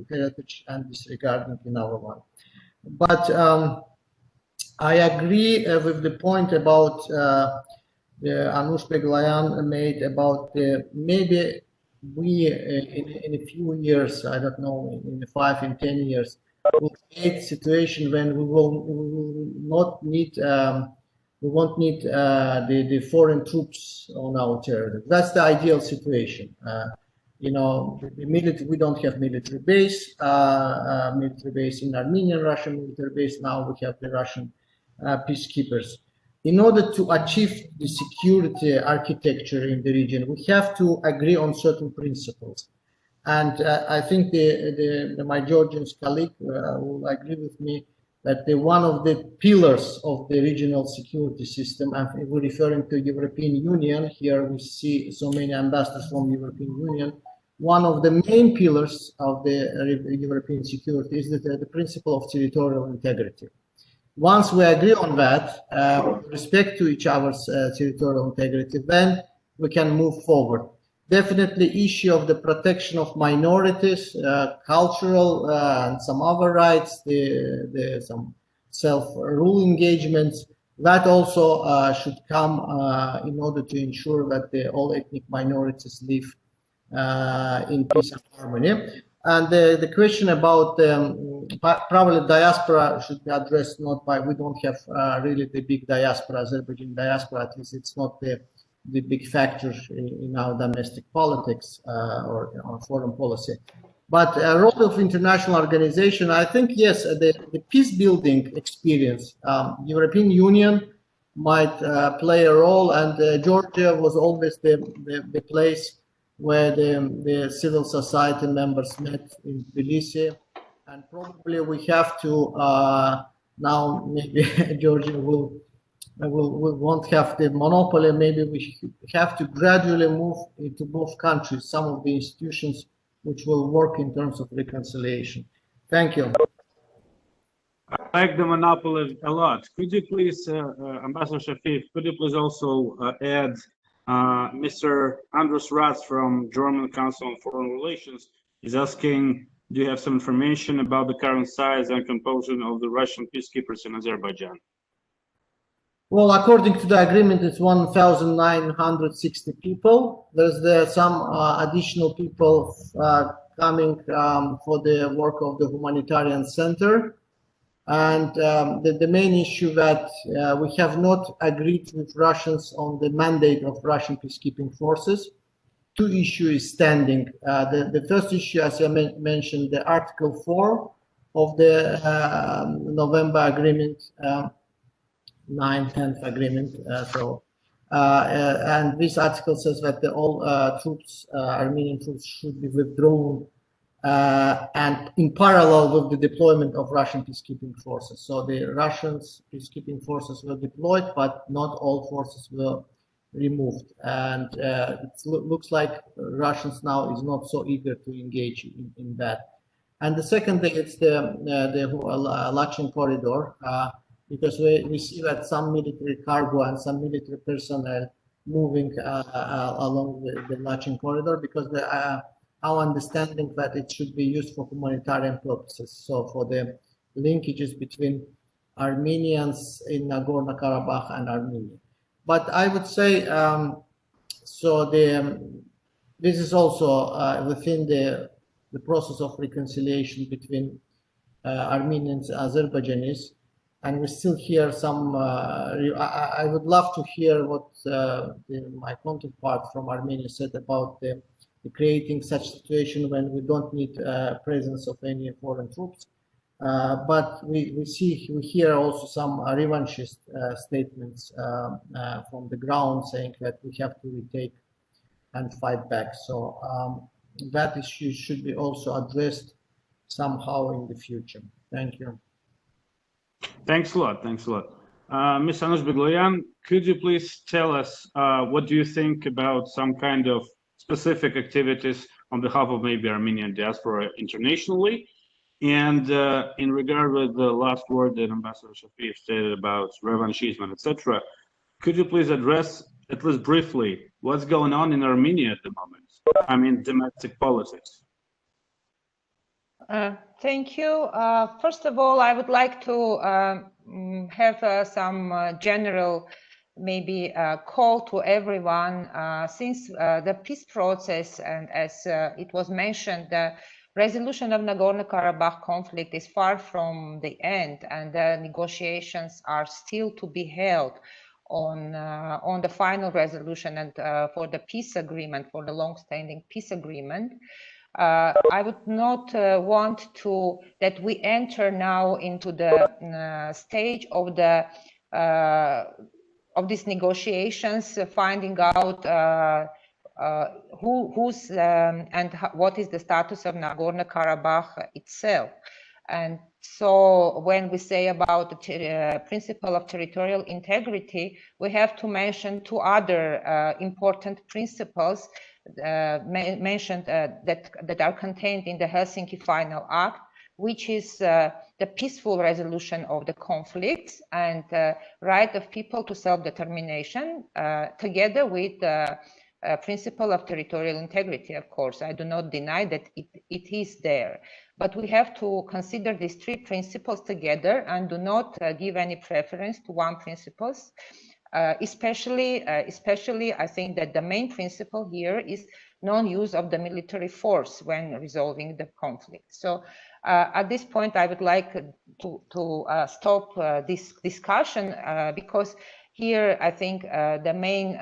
heritage and disregarding another one. But I agree with the point about Anush Beglayan made about maybe we in a few years, I don't know, in 5 and 10 years, will create a situation when we will not need we won't need the foreign troops on our territory. That's the ideal situation. The military, we don't have military base in Armenian, Russian military base. Now we have the Russian peacekeepers. In order to achieve the security architecture in the region, we have to agree on certain principles. And I think my Georgian colleague will agree with me that one of the pillars of the regional security system, and we're referring to European Union, here we see so many ambassadors from European Union, one of the main pillars of the European security is the principle of territorial integrity. Once we agree on that, with respect to each other's territorial integrity, then we can move forward. Definitely issue of the protection of minorities, cultural and some other rights, some self-rule engagements, that also should come in order to ensure that all ethnic minorities live in peace and harmony. And the question about probably diaspora should be addressed not by, we don't have really the big diaspora, Azerbaijan diaspora, at least it's not the big factor in our domestic politics or foreign policy. But a role of international organization, I think, yes, the peace building experience, European Union might play a role, and Georgia was always the place where the civil society members met in Tbilisi, and probably we have to now maybe Georgia will won't have the monopoly. Maybe we have to gradually move into both countries some of the institutions which will work in terms of reconciliation. Thank you. I like the monopoly a lot. Could you please, Ambassador Shafif, could you please also add Mr. Andrus Ratz from German Council on Foreign Relations is asking, do you have some information about the current size and composition of the Russian peacekeepers in Azerbaijan? Well, according to the agreement, it's 1,960 people. There's some additional people coming for the work of the humanitarian center. And the main issue that we have not agreed with Russians on the mandate of Russian peacekeeping forces. Two issues standing. The first issue, as I mentioned, the Article 4 of the November agreement, 9/10 agreement. And this article says that all troops, Armenian troops, should be withdrawn, and in parallel with the deployment of Russian peacekeeping forces. So the Russian peacekeeping forces were deployed, but not all forces were removed. And it looks like Russians now is not so eager to engage in that. And the second thing is the Lachin corridor. Because we see that some military cargo and some military personnel moving along the Lachin corridor, because our understanding that it should be used for humanitarian purposes. So for the linkages between Armenians in Nagorno-Karabakh and Armenia. But I would say, this is also within the process of reconciliation between Armenians and Azerbaijanis. And we still hear some, I would love to hear what my counterpart from Armenia said about the creating such situation when we don't need presence of any foreign troops. But we hear also some revanchist statements from the ground saying that we have to retake and fight back. So that issue should be also addressed somehow in the future. Thank you. Thanks a lot. Thanks a lot. Ms. Anush Begloyan, could you please tell us what do you think about some kind of specific activities on behalf of maybe Armenian diaspora internationally? And in regard with the last word that Ambassador Shafif stated about revanchism, etc., could you please address, at least briefly, what's going on in Armenia at the moment? I mean, domestic politics. Thank you. First of all, I would like to have some general maybe call to everyone, since the peace process, and as it was mentioned, the resolution of Nagorno-Karabakh conflict is far from the end, and the negotiations are still to be held on the final resolution and for the peace agreement, for the long-standing peace agreement. I would not want that we enter now into the stage of these negotiations, finding out who's and what is the status of Nagorno-Karabakh itself. And so when we say about the principle of territorial integrity, we have to mention two other important principles mentioned that are contained in the Helsinki Final Act, which is the peaceful resolution of the conflicts and right of people to self-determination, together with the principle of territorial integrity. Of course, I do not deny that it is there, but we have to consider these three principles together and do not give any preference to one principle. Especially, I think that the main principle here is non-use of the military force when resolving the conflict. So at this point, I would like to stop this discussion because Here, I think the main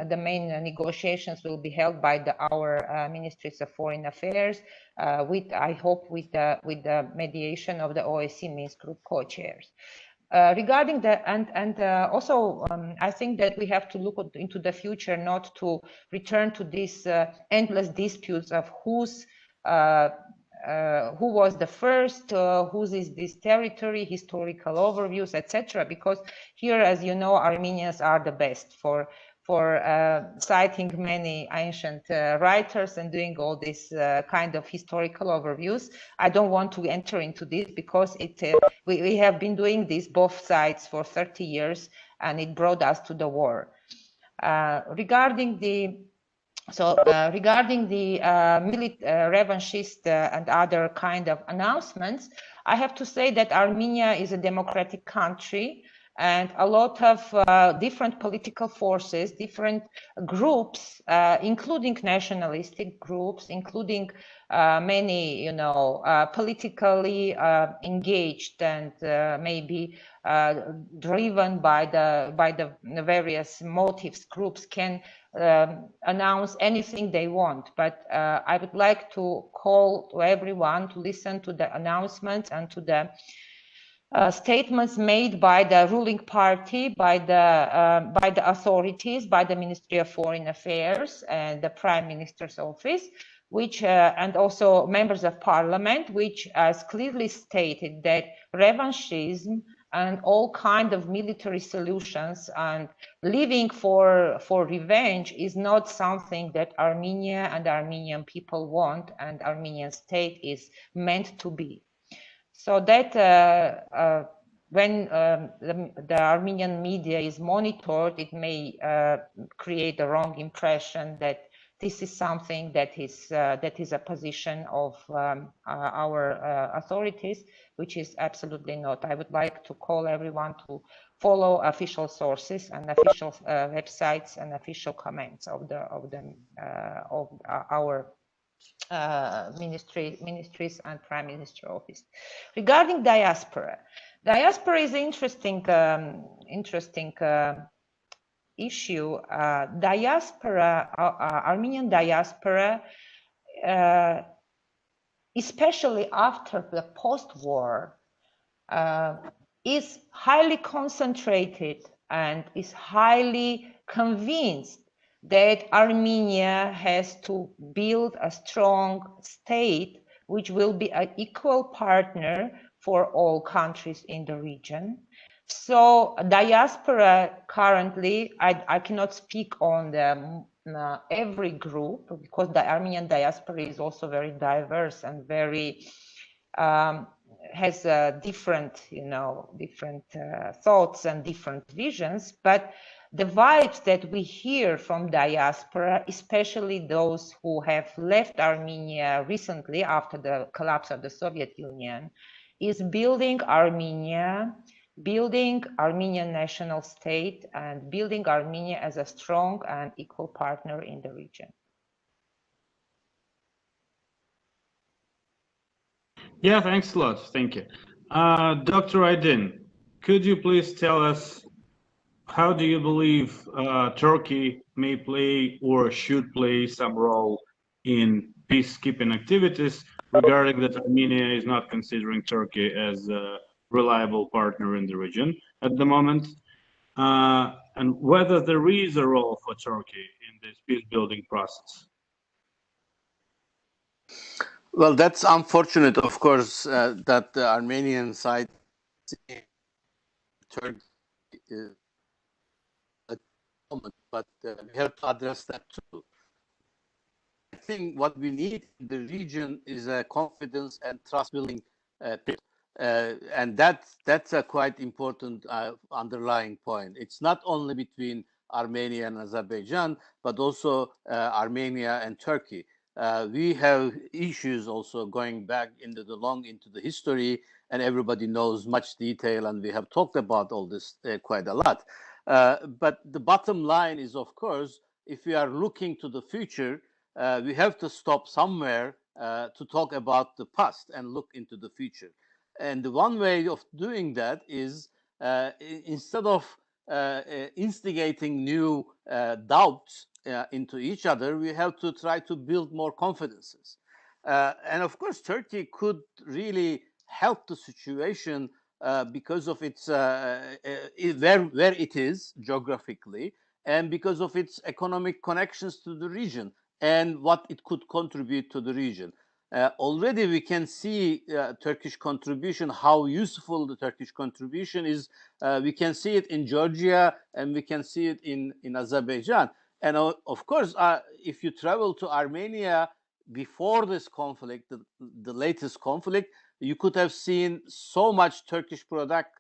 negotiations will be held by our ministries of foreign affairs, I hope with the mediation of the OSCE Minsk Group co-chairs. Regarding the also I think that we have to look into the future, not to return to these endless disputes of who was the first, whose is this territory, historical overviews, etc. Because here, as you know, Armenians are the best for citing many ancient writers and doing all this kind of historical overviews. I don't want to enter into this because we have been doing this both sides for 30 years, and it brought us to the war. Regarding the revanchist and other kind of announcements, I have to say that Armenia is a democratic country, and a lot of different political forces, different groups, including nationalistic groups, including many, politically engaged and maybe driven by the various motives, groups can announce anything they want. But I would like to call to everyone to listen to the announcements and to the statements made by the ruling party, by the authorities, by the Ministry of Foreign Affairs and the Prime Minister's office, which and also members of parliament, which has clearly stated that revanchism and all kind of military solutions and living for revenge is not something that Armenia and Armenian people want, and Armenian state is meant to be. So that when the Armenian media is monitored, it may create a wrong impression that this is something that is a position of our authorities, which is absolutely not. I would like to call everyone to follow official sources and official websites and official comments of our ministries and Prime Minister office. Regarding diaspora is interesting issue. Armenian diaspora, especially after the post-war, is highly concentrated and is highly convinced that Armenia has to build a strong state which will be an equal partner for all countries in the region. So diaspora currently, I cannot speak on every group, because the Armenian diaspora is also very diverse and very has different thoughts and different visions. But the vibes that we hear from diaspora, especially those who have left Armenia recently after the collapse of the Soviet Union, is building Armenia, building Armenian national state, and building Armenia as a strong and equal partner in the region. Yeah, thanks a lot. Thank you. Dr. Aydın, could you please tell us, how do you believe Turkey may play or should play some role in peacekeeping activities, regarding that Armenia is not considering Turkey as a reliable partner in the region at the moment, and whether there is a role for Turkey in this peace-building process? Well, that's unfortunate, of course, that the Armenian side Turkey at the moment, but we have to address that too. I think what we need in the region is a confidence and trust building, and that's a quite important underlying point. It's not only between Armenia and Azerbaijan, but also Armenia and Turkey. We have issues also going back into the history, and everybody knows much detail, and we have talked about all this quite a lot. But the bottom line is, of course, if we are looking to the future, we have to stop somewhere to talk about the past and look into the future. And the one way of doing that is instead of instigating new doubts into each other, we have to try to build more confidences. And of course, Turkey could really help the situation because of its where it is geographically, and because of its economic connections to the region and what it could contribute to the region. Already we can see Turkish contribution, how useful the Turkish contribution is. We can see it in Georgia and we can see it in Azerbaijan. And of course, if you travel to Armenia before this conflict, the latest conflict, you could have seen so much Turkish product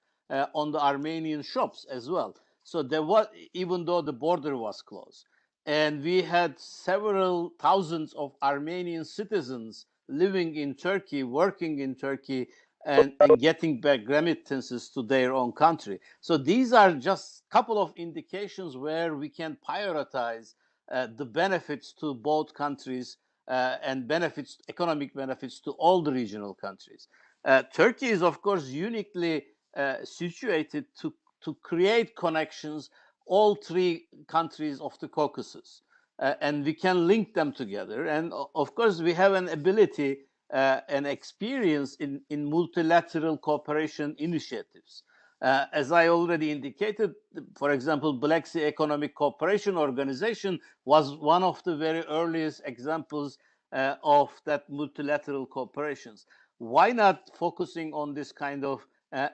on the Armenian shops as well. So there was, even though the border was closed, and we had several thousands of Armenian citizens living in Turkey, working in Turkey, and getting back remittances to their own country. So these are just a couple of indications where we can prioritize the benefits to both countries and benefits, economic benefits to all the regional countries. Turkey is, of course, uniquely situated to create connections, all three countries of the Caucasus, and we can link them together. And of course, we have an ability and experience in multilateral cooperation initiatives. As I already indicated, for example, Black Sea Economic Cooperation Organization was one of the very earliest examples of that multilateral cooperations. Why not focusing on this kind of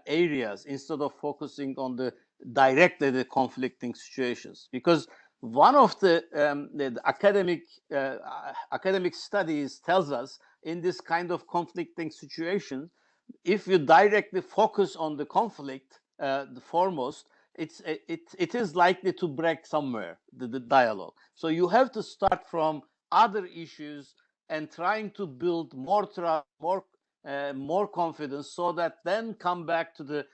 areas instead of focusing on the directly the conflicting situations? Because one of the academic studies tells us in this kind of conflicting situations, if you directly focus on the conflict, the foremost, it is likely to break somewhere, the dialogue. So you have to start from other issues and trying to build more trust, more confidence, so that then come back to the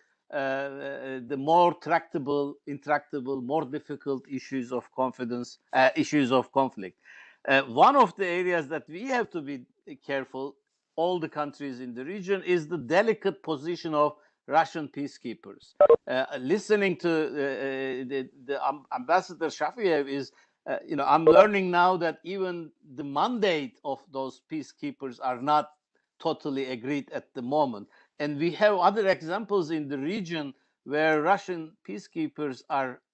more tractable, intractable, more difficult issues of confidence, issues of conflict. One of the areas that we have to be careful, all the countries in the region, is the delicate position of Russian peacekeepers. Listening to the Ambassador Shafiev is, I'm learning now that even the mandate of those peacekeepers are not totally agreed at the moment. And we have other examples in the region where Russian peacekeepers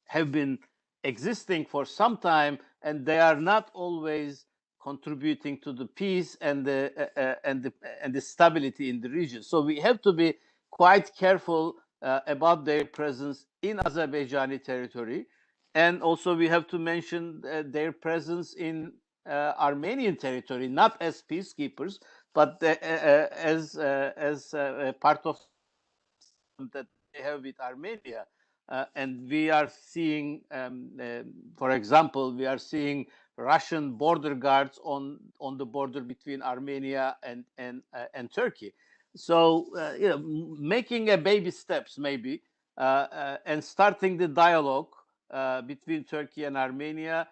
have been existing for some time, and they are not always contributing to the peace and the stability in the region. So we have to be quite careful about their presence in Azerbaijani territory, and also we have to mention their presence in Armenian territory, not as peacekeepers, but as part of that they have with Armenia. And we are seeing, for example, we are seeing Russian border guards on the border between Armenia and Turkey. So making a baby steps maybe, and starting the dialogue between Turkey and Armenia,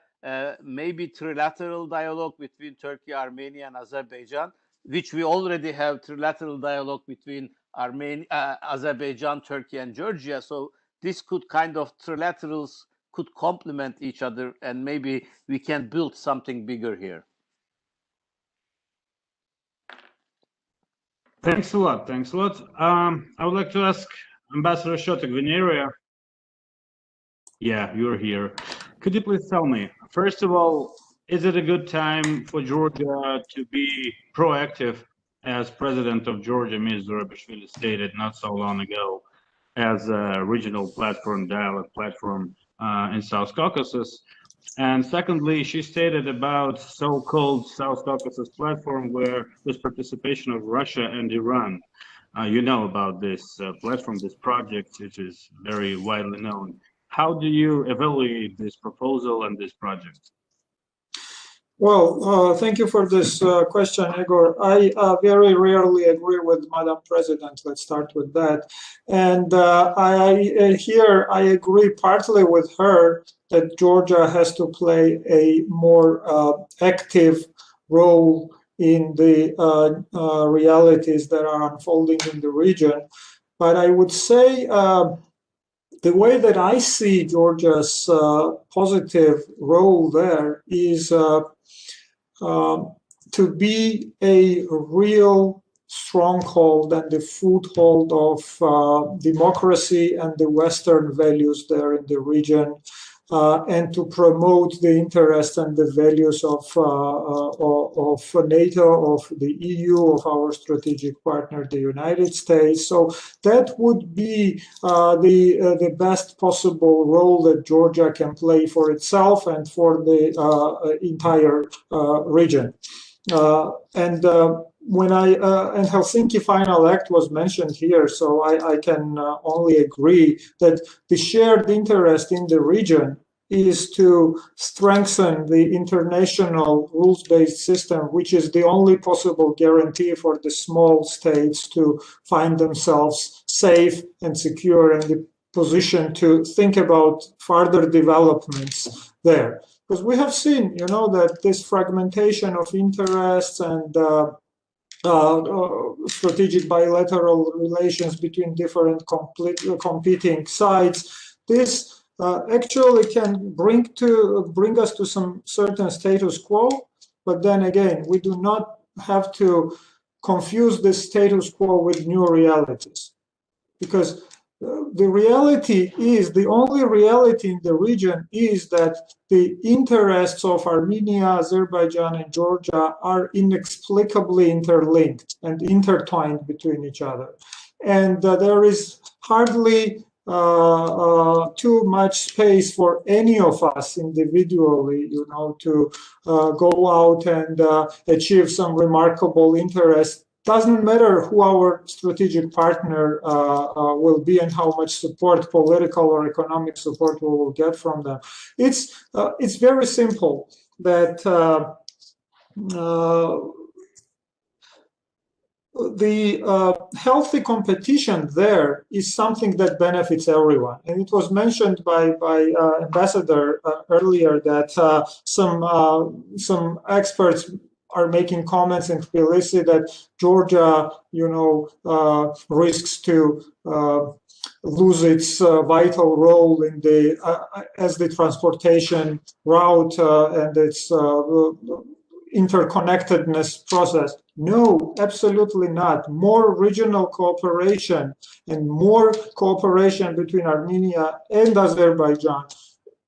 maybe trilateral dialogue between Turkey, Armenia, and Azerbaijan, which we already have trilateral dialogue between Azerbaijan, Turkey, and Georgia. So this could kind of trilaterals could complement each other, and maybe we can build something bigger here. Thanks a lot. Thanks a lot. I would like to ask Ambassador Shotek-Veneria. Yeah, you're here. Could you please tell me, first of all, is it a good time for Georgia to be proactive, as President of Georgia, Ms. Zurabishvili, stated not so long ago, as a regional platform, dialogue platform in South Caucasus? And secondly, she stated about so-called South Caucasus platform, where there's participation of Russia and Iran. You know about this platform, this project, which is very widely known. How do you evaluate this proposal and this project? Well, thank you for this question, Igor. I very rarely agree with Madam President. Let's start with that. And I agree partly with her that Georgia has to play a more active role in the realities that are unfolding in the region. But I would say the way that I see Georgia's positive role there is to be a real stronghold and the foothold of democracy and the Western values there in the region, and to promote the interests and the values of NATO, of the EU, of our strategic partner, the United States. So that would be the best possible role that Georgia can play for itself and for the entire region. When and Helsinki Final Act was mentioned here, so I can only agree that the shared interest in the region is to strengthen the international rules-based system, which is the only possible guarantee for the small states to find themselves safe and secure and the position to think about further developments there. Because we have seen, you know, that this fragmentation of interests and strategic bilateral relations between different competing sides, this actually can bring us to some certain status quo. But then again, we do not have to confuse this status quo with new realities, because the reality is, the only reality in the region is that the interests of Armenia, Azerbaijan, and Georgia are inexplicably interlinked and intertwined between each other. And there is hardly too much space for any of us individually, you know, to go out and achieve some remarkable interest. Doesn't matter who our strategic partner will be and how much support, political or economic support, we will get from them. It's very simple that the healthy competition there is something that benefits everyone. And it was mentioned by Ambassador earlier that some experts are making comments in Tbilisi that Georgia, you know, risks to lose its vital role in the as the transportation route and its interconnectedness process. No, absolutely not. More regional cooperation and more cooperation between Armenia and Azerbaijan,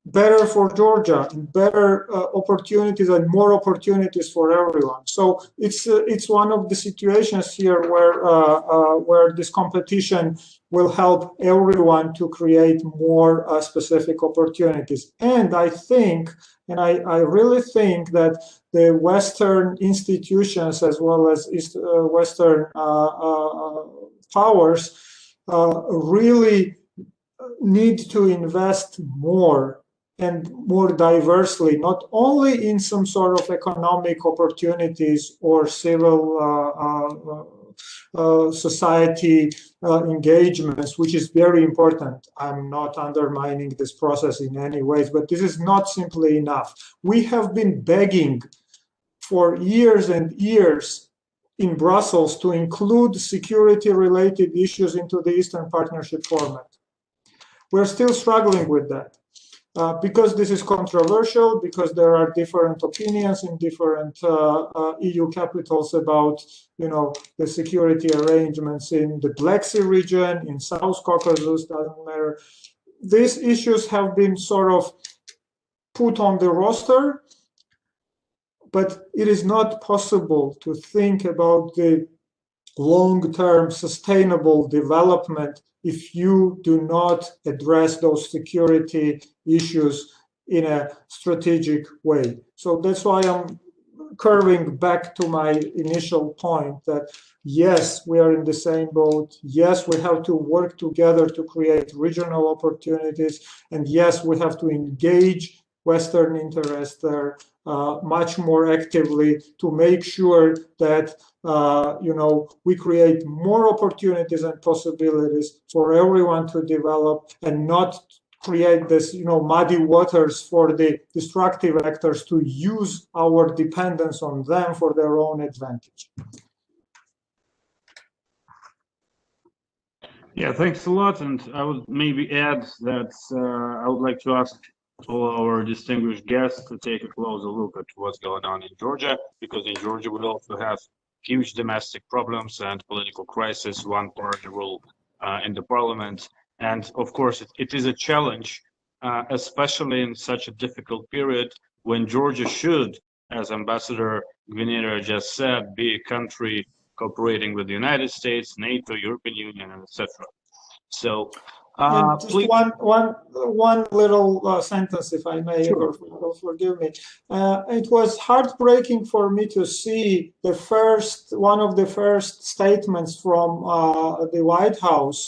better for Georgia, and better opportunities and more opportunities for everyone. So it's one of the situations here where this competition will help everyone to create more specific opportunities. And I think, and I really think that the Western institutions as well as Western powers really need to invest more and more diversely, not only in some sort of economic opportunities or civil society engagements, which is very important. I'm not undermining this process in any ways, but this is not simply enough. We have been begging for years and years in Brussels to include security-related issues into the Eastern Partnership format. We're still struggling with that. Because this is controversial, because there are different opinions in different EU capitals about, you know, the security arrangements in the Black Sea region, in South Caucasus, doesn't matter. These issues have been sort of put on the roster, but it is not possible to think about the long-term sustainable development if you do not address those security issues in a strategic way. So that's why I'm curving back to my initial point that yes, we are in the same boat. Yes, we have to work together to create regional opportunities. And yes, we have to engage Western interests there much more actively to make sure that you know, we create more opportunities and possibilities for everyone to develop and not create this, you know, muddy waters for the destructive actors to use our dependence on them for their own advantage. Yeah, thanks a lot. And I would maybe add that I would like to ask all our distinguished guests to take a closer look at what's going on in Georgia, because in Georgia we also have huge domestic problems and political crisis, one-party rule in the parliament. And of course, it is a challenge, especially in such a difficult period when Georgia should, as Ambassador Gvinera just said, be a country cooperating with the United States, NATO, European Union, and etc. So, and just please. one little sentence, if I may, Sure. or forgive me. It was heartbreaking for me to see one of the first statements from the White House,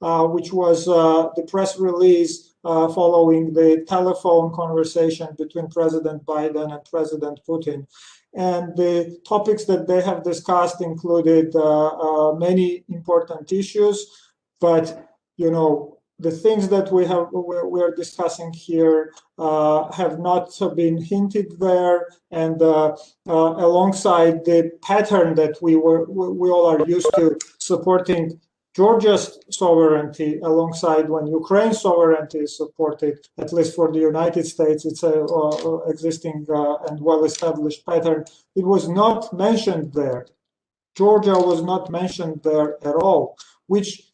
which was the press release following the telephone conversation between President Biden and President Putin. And the topics that they have discussed included many important issues, but you know, the things that we're discussing here have not been hinted there, and alongside the pattern that we all are used to, supporting Georgia's sovereignty alongside when Ukraine's sovereignty is supported, at least for the United States, it's a existing and well-established pattern. It was not mentioned there. Georgia was not mentioned there at all, which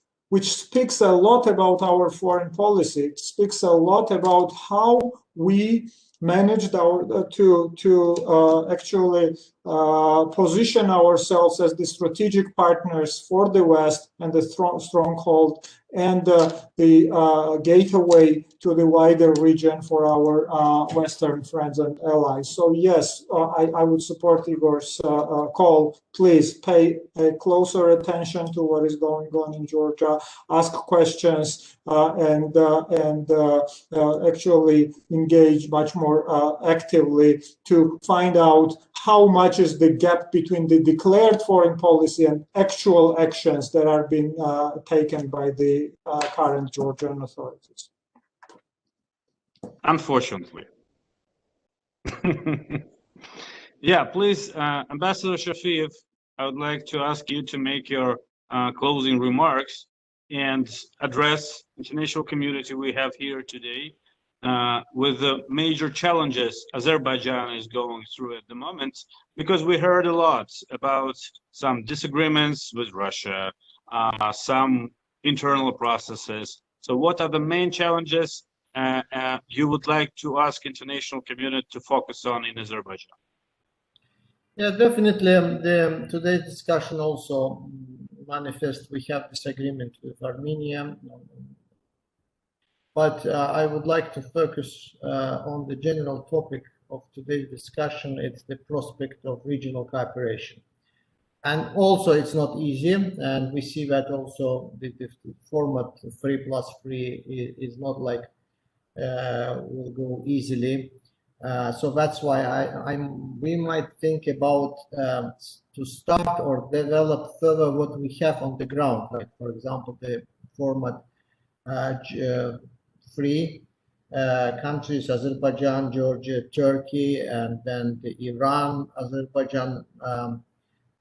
speaks a lot about our foreign policy. It speaks a lot about how we managed to actually position ourselves as the strategic partners for the West and the stronghold and the gateway to the wider region for our Western friends and allies. So yes, I would support Igor's call. Please pay closer attention to what is going on in Georgia, ask questions, and actually engage much more actively to find out how much is the gap between the declared foreign policy and actual actions that are being taken by the current Georgian authorities. Unfortunately. Yeah, please, Ambassador Shafiev, I would like to ask you to make your closing remarks and address international community we have here today with the major challenges Azerbaijan is going through at the moment, because we heard a lot about some disagreements with Russia, some internal processes. So what are the main challenges you would like to ask international community to focus on in Azerbaijan? Yeah, definitely. Today's discussion also manifests we have disagreement with Armenia, but I would like to focus on the general topic of today's discussion. It's the prospect of regional cooperation. And also it's not easy, and we see that also the format 3+3 is not like will go easily. So that's why we might think about to start or develop further what we have on the ground, like for example the format 3 countries: Azerbaijan, Georgia, Turkey, and then the Iran, Azerbaijan,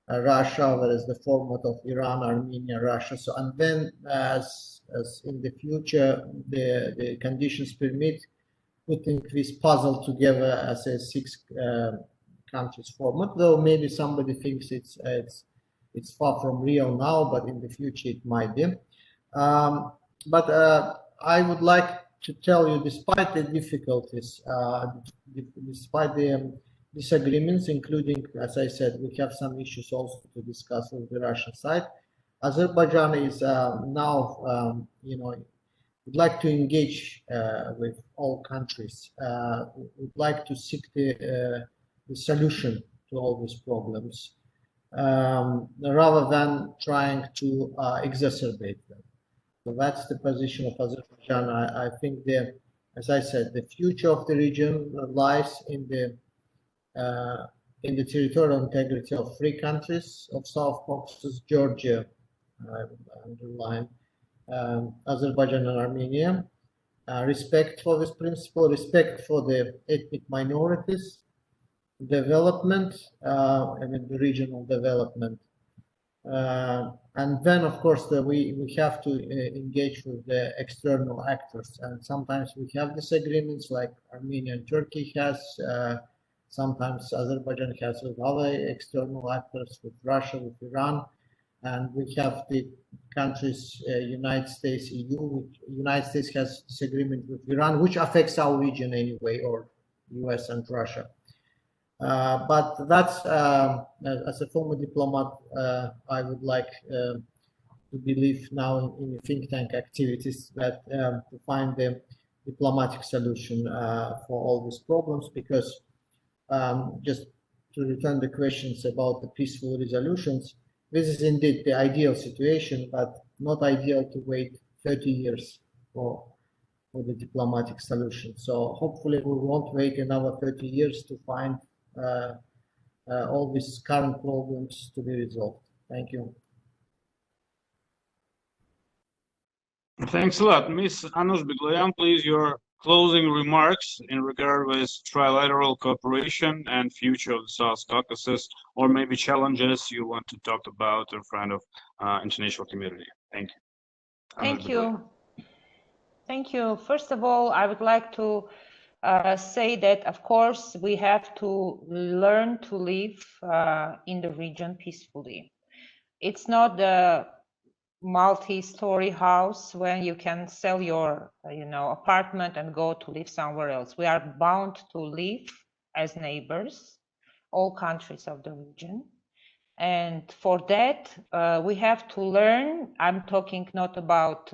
Russia, that is the format of Iran, Armenia, Russia. So, and then as in the future the conditions permit, putting this puzzle together as a 6 countries format, though maybe somebody thinks it's far from real now, but in the future it might be. But I would like to tell you, despite the difficulties, despite the disagreements, including, as I said, we have some issues also to discuss with the Russian side. Azerbaijan is now, would like to engage with all countries. Would like to seek the solution to all these problems, rather than trying to exacerbate them. So that's the position of Azerbaijan. I think as I said, the future of the region lies in the territorial integrity of 3 countries of South Caucasus: Georgia, I would underline, Azerbaijan and Armenia. Respect for this principle, respect for the ethnic minorities, development, the regional development, And then, of course, we have to engage with the external actors. And sometimes we have disagreements, like Armenia and Turkey has. Sometimes Azerbaijan has with other external actors, with Russia, with Iran. And we have the countries, United States, EU. United States has disagreement with Iran, which affects our region anyway, or US and Russia. But that's, as a former diplomat, I would like to believe now in think tank activities that to find the diplomatic solution for all these problems, because just to return the questions about the peaceful resolutions, this is indeed the ideal situation, but not ideal to wait 30 years for the diplomatic solution. So hopefully we won't wait another 30 years to find all these current problems to be resolved. Thank you. Thanks a lot. Ms. Anush Begloyan, please, your closing remarks in regard with trilateral cooperation and future of the South Caucasus, or maybe challenges you want to talk about in front of international community. Thank you. Thank you. Thank you. First of all, I would like to say that, of course, we have to learn to live in the region peacefully. It's not the multi-story house when you can sell your apartment and go to live somewhere else. We are bound to live as neighbors, all countries of the region. And for that, we have to learn. I'm talking not about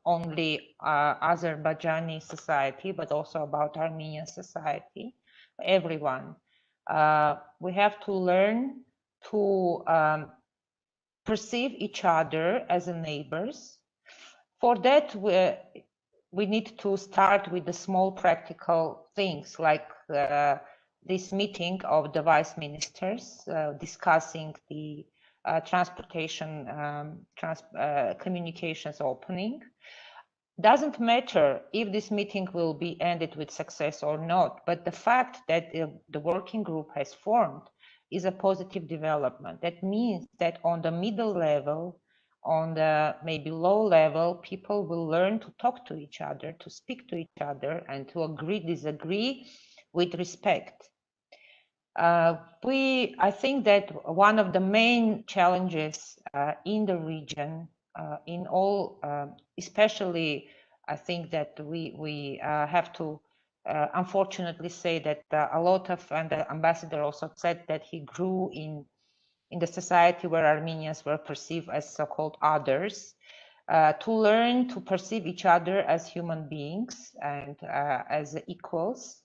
only Azerbaijani society, but also about Armenian society, everyone. We have to learn to perceive each other as neighbors. For that, we need to start with the small practical things, like this meeting of the vice ministers discussing the transportation communications opening. Doesn't matter if this meeting will be ended with success or not, but the fact that the working group has formed is a positive development. That means that on the middle level, on the maybe low level, people will learn to talk to each other, to speak to each other, and to agree, disagree with respect. I think that one of the main challenges in the region, in all, especially, I think that we have to unfortunately say that a lot of, and the ambassador also said that he grew in the society where Armenians were perceived as so-called others, to learn to perceive each other as human beings and as equals,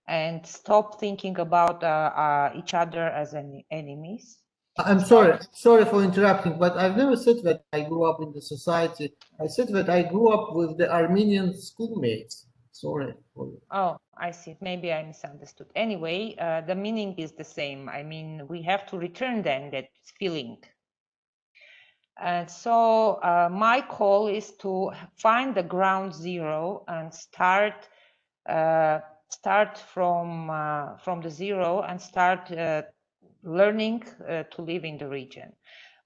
and stop thinking about each other as enemies. I'm sorry for interrupting, but I've never said that I grew up in the society. I said that I grew up with the Armenian schoolmates. Sorry. Oh, I see. Maybe I misunderstood. Anyway, the meaning is the same. I mean, we have to return then that feeling. And so my call is to find the ground zero and start from the zero and start learning to live in the region.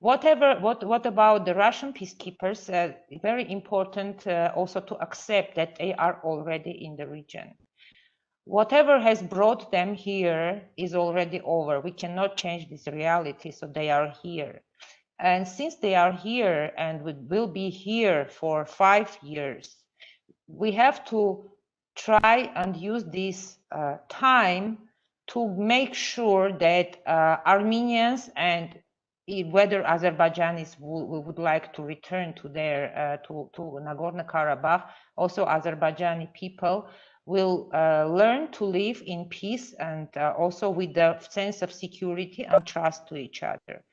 What about the Russian peacekeepers? Very important also to accept that they are already in the region. Whatever has brought them here is already over. We cannot change this reality, so they are here. And since they are here and will be here for 5 years, we have to try and use this time to make sure that Armenians and whether Azerbaijanis would like to return to their to Nagorno-Karabakh, also Azerbaijani people will learn to live in peace and also with the sense of security and trust to each other.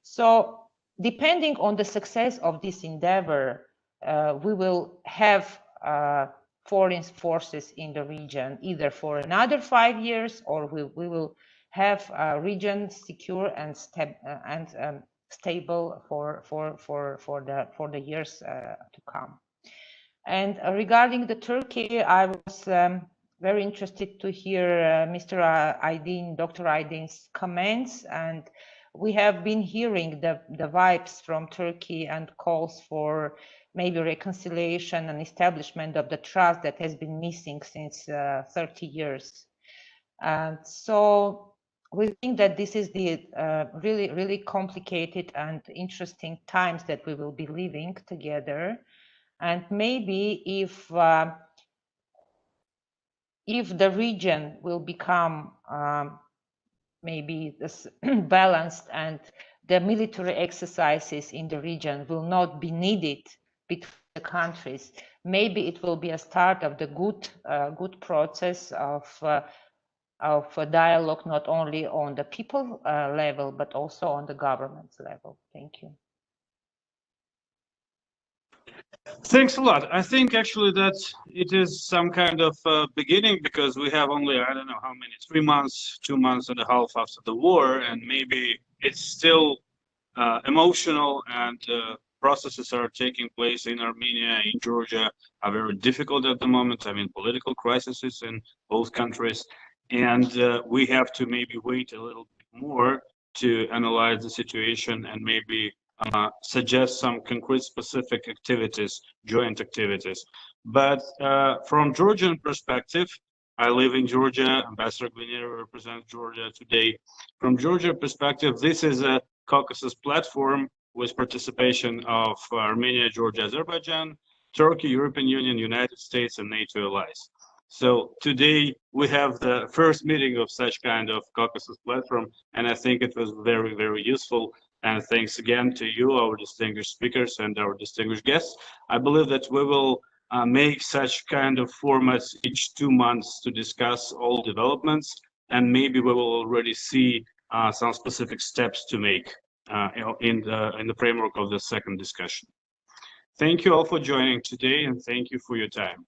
So depending on the success of this endeavor, we will have foreign forces in the region either for another 5 years, or we will have a region secure and stable for the years to come. And regarding the Turkey, I was very interested to hear Mr. Aydın, Dr. Aydın's comments, and we have been hearing the vibes from Turkey and calls for maybe reconciliation and establishment of the trust that has been missing since 30 years. And so we think that this is the really, really complicated and interesting times that we will be living together. And maybe if the region will become maybe this balanced and the military exercises in the region will not be needed between the countries, maybe it will be a start of the good process of a dialogue, not only on the people level, but also on the government's level. Thank you. Thanks a lot. I think actually that it is some kind of beginning, because we have only, I don't know how many, 3 months, 2 months and a half after the war, and maybe it's still emotional, and processes are taking place in Armenia, in Georgia, are very difficult at the moment. I mean, political crises in both countries, and we have to maybe wait a little bit more to analyze the situation and maybe suggest some concrete specific activities, joint activities. But from Georgian perspective, I live in Georgia, Ambassador Glinera represents Georgia today. From Georgia perspective, this is a Caucasus platform with participation of Armenia, Georgia, Azerbaijan, Turkey, European Union, United States, and NATO allies. So today we have the first meeting of such kind of Caucasus platform, and I think it was very, very useful. And thanks again to you, our distinguished speakers and our distinguished guests. I believe that we will make such kind of formats each 2 months to discuss all developments, and maybe we will already see some specific steps to make in the framework of the second discussion. Thank you all for joining today, and thank you for your time.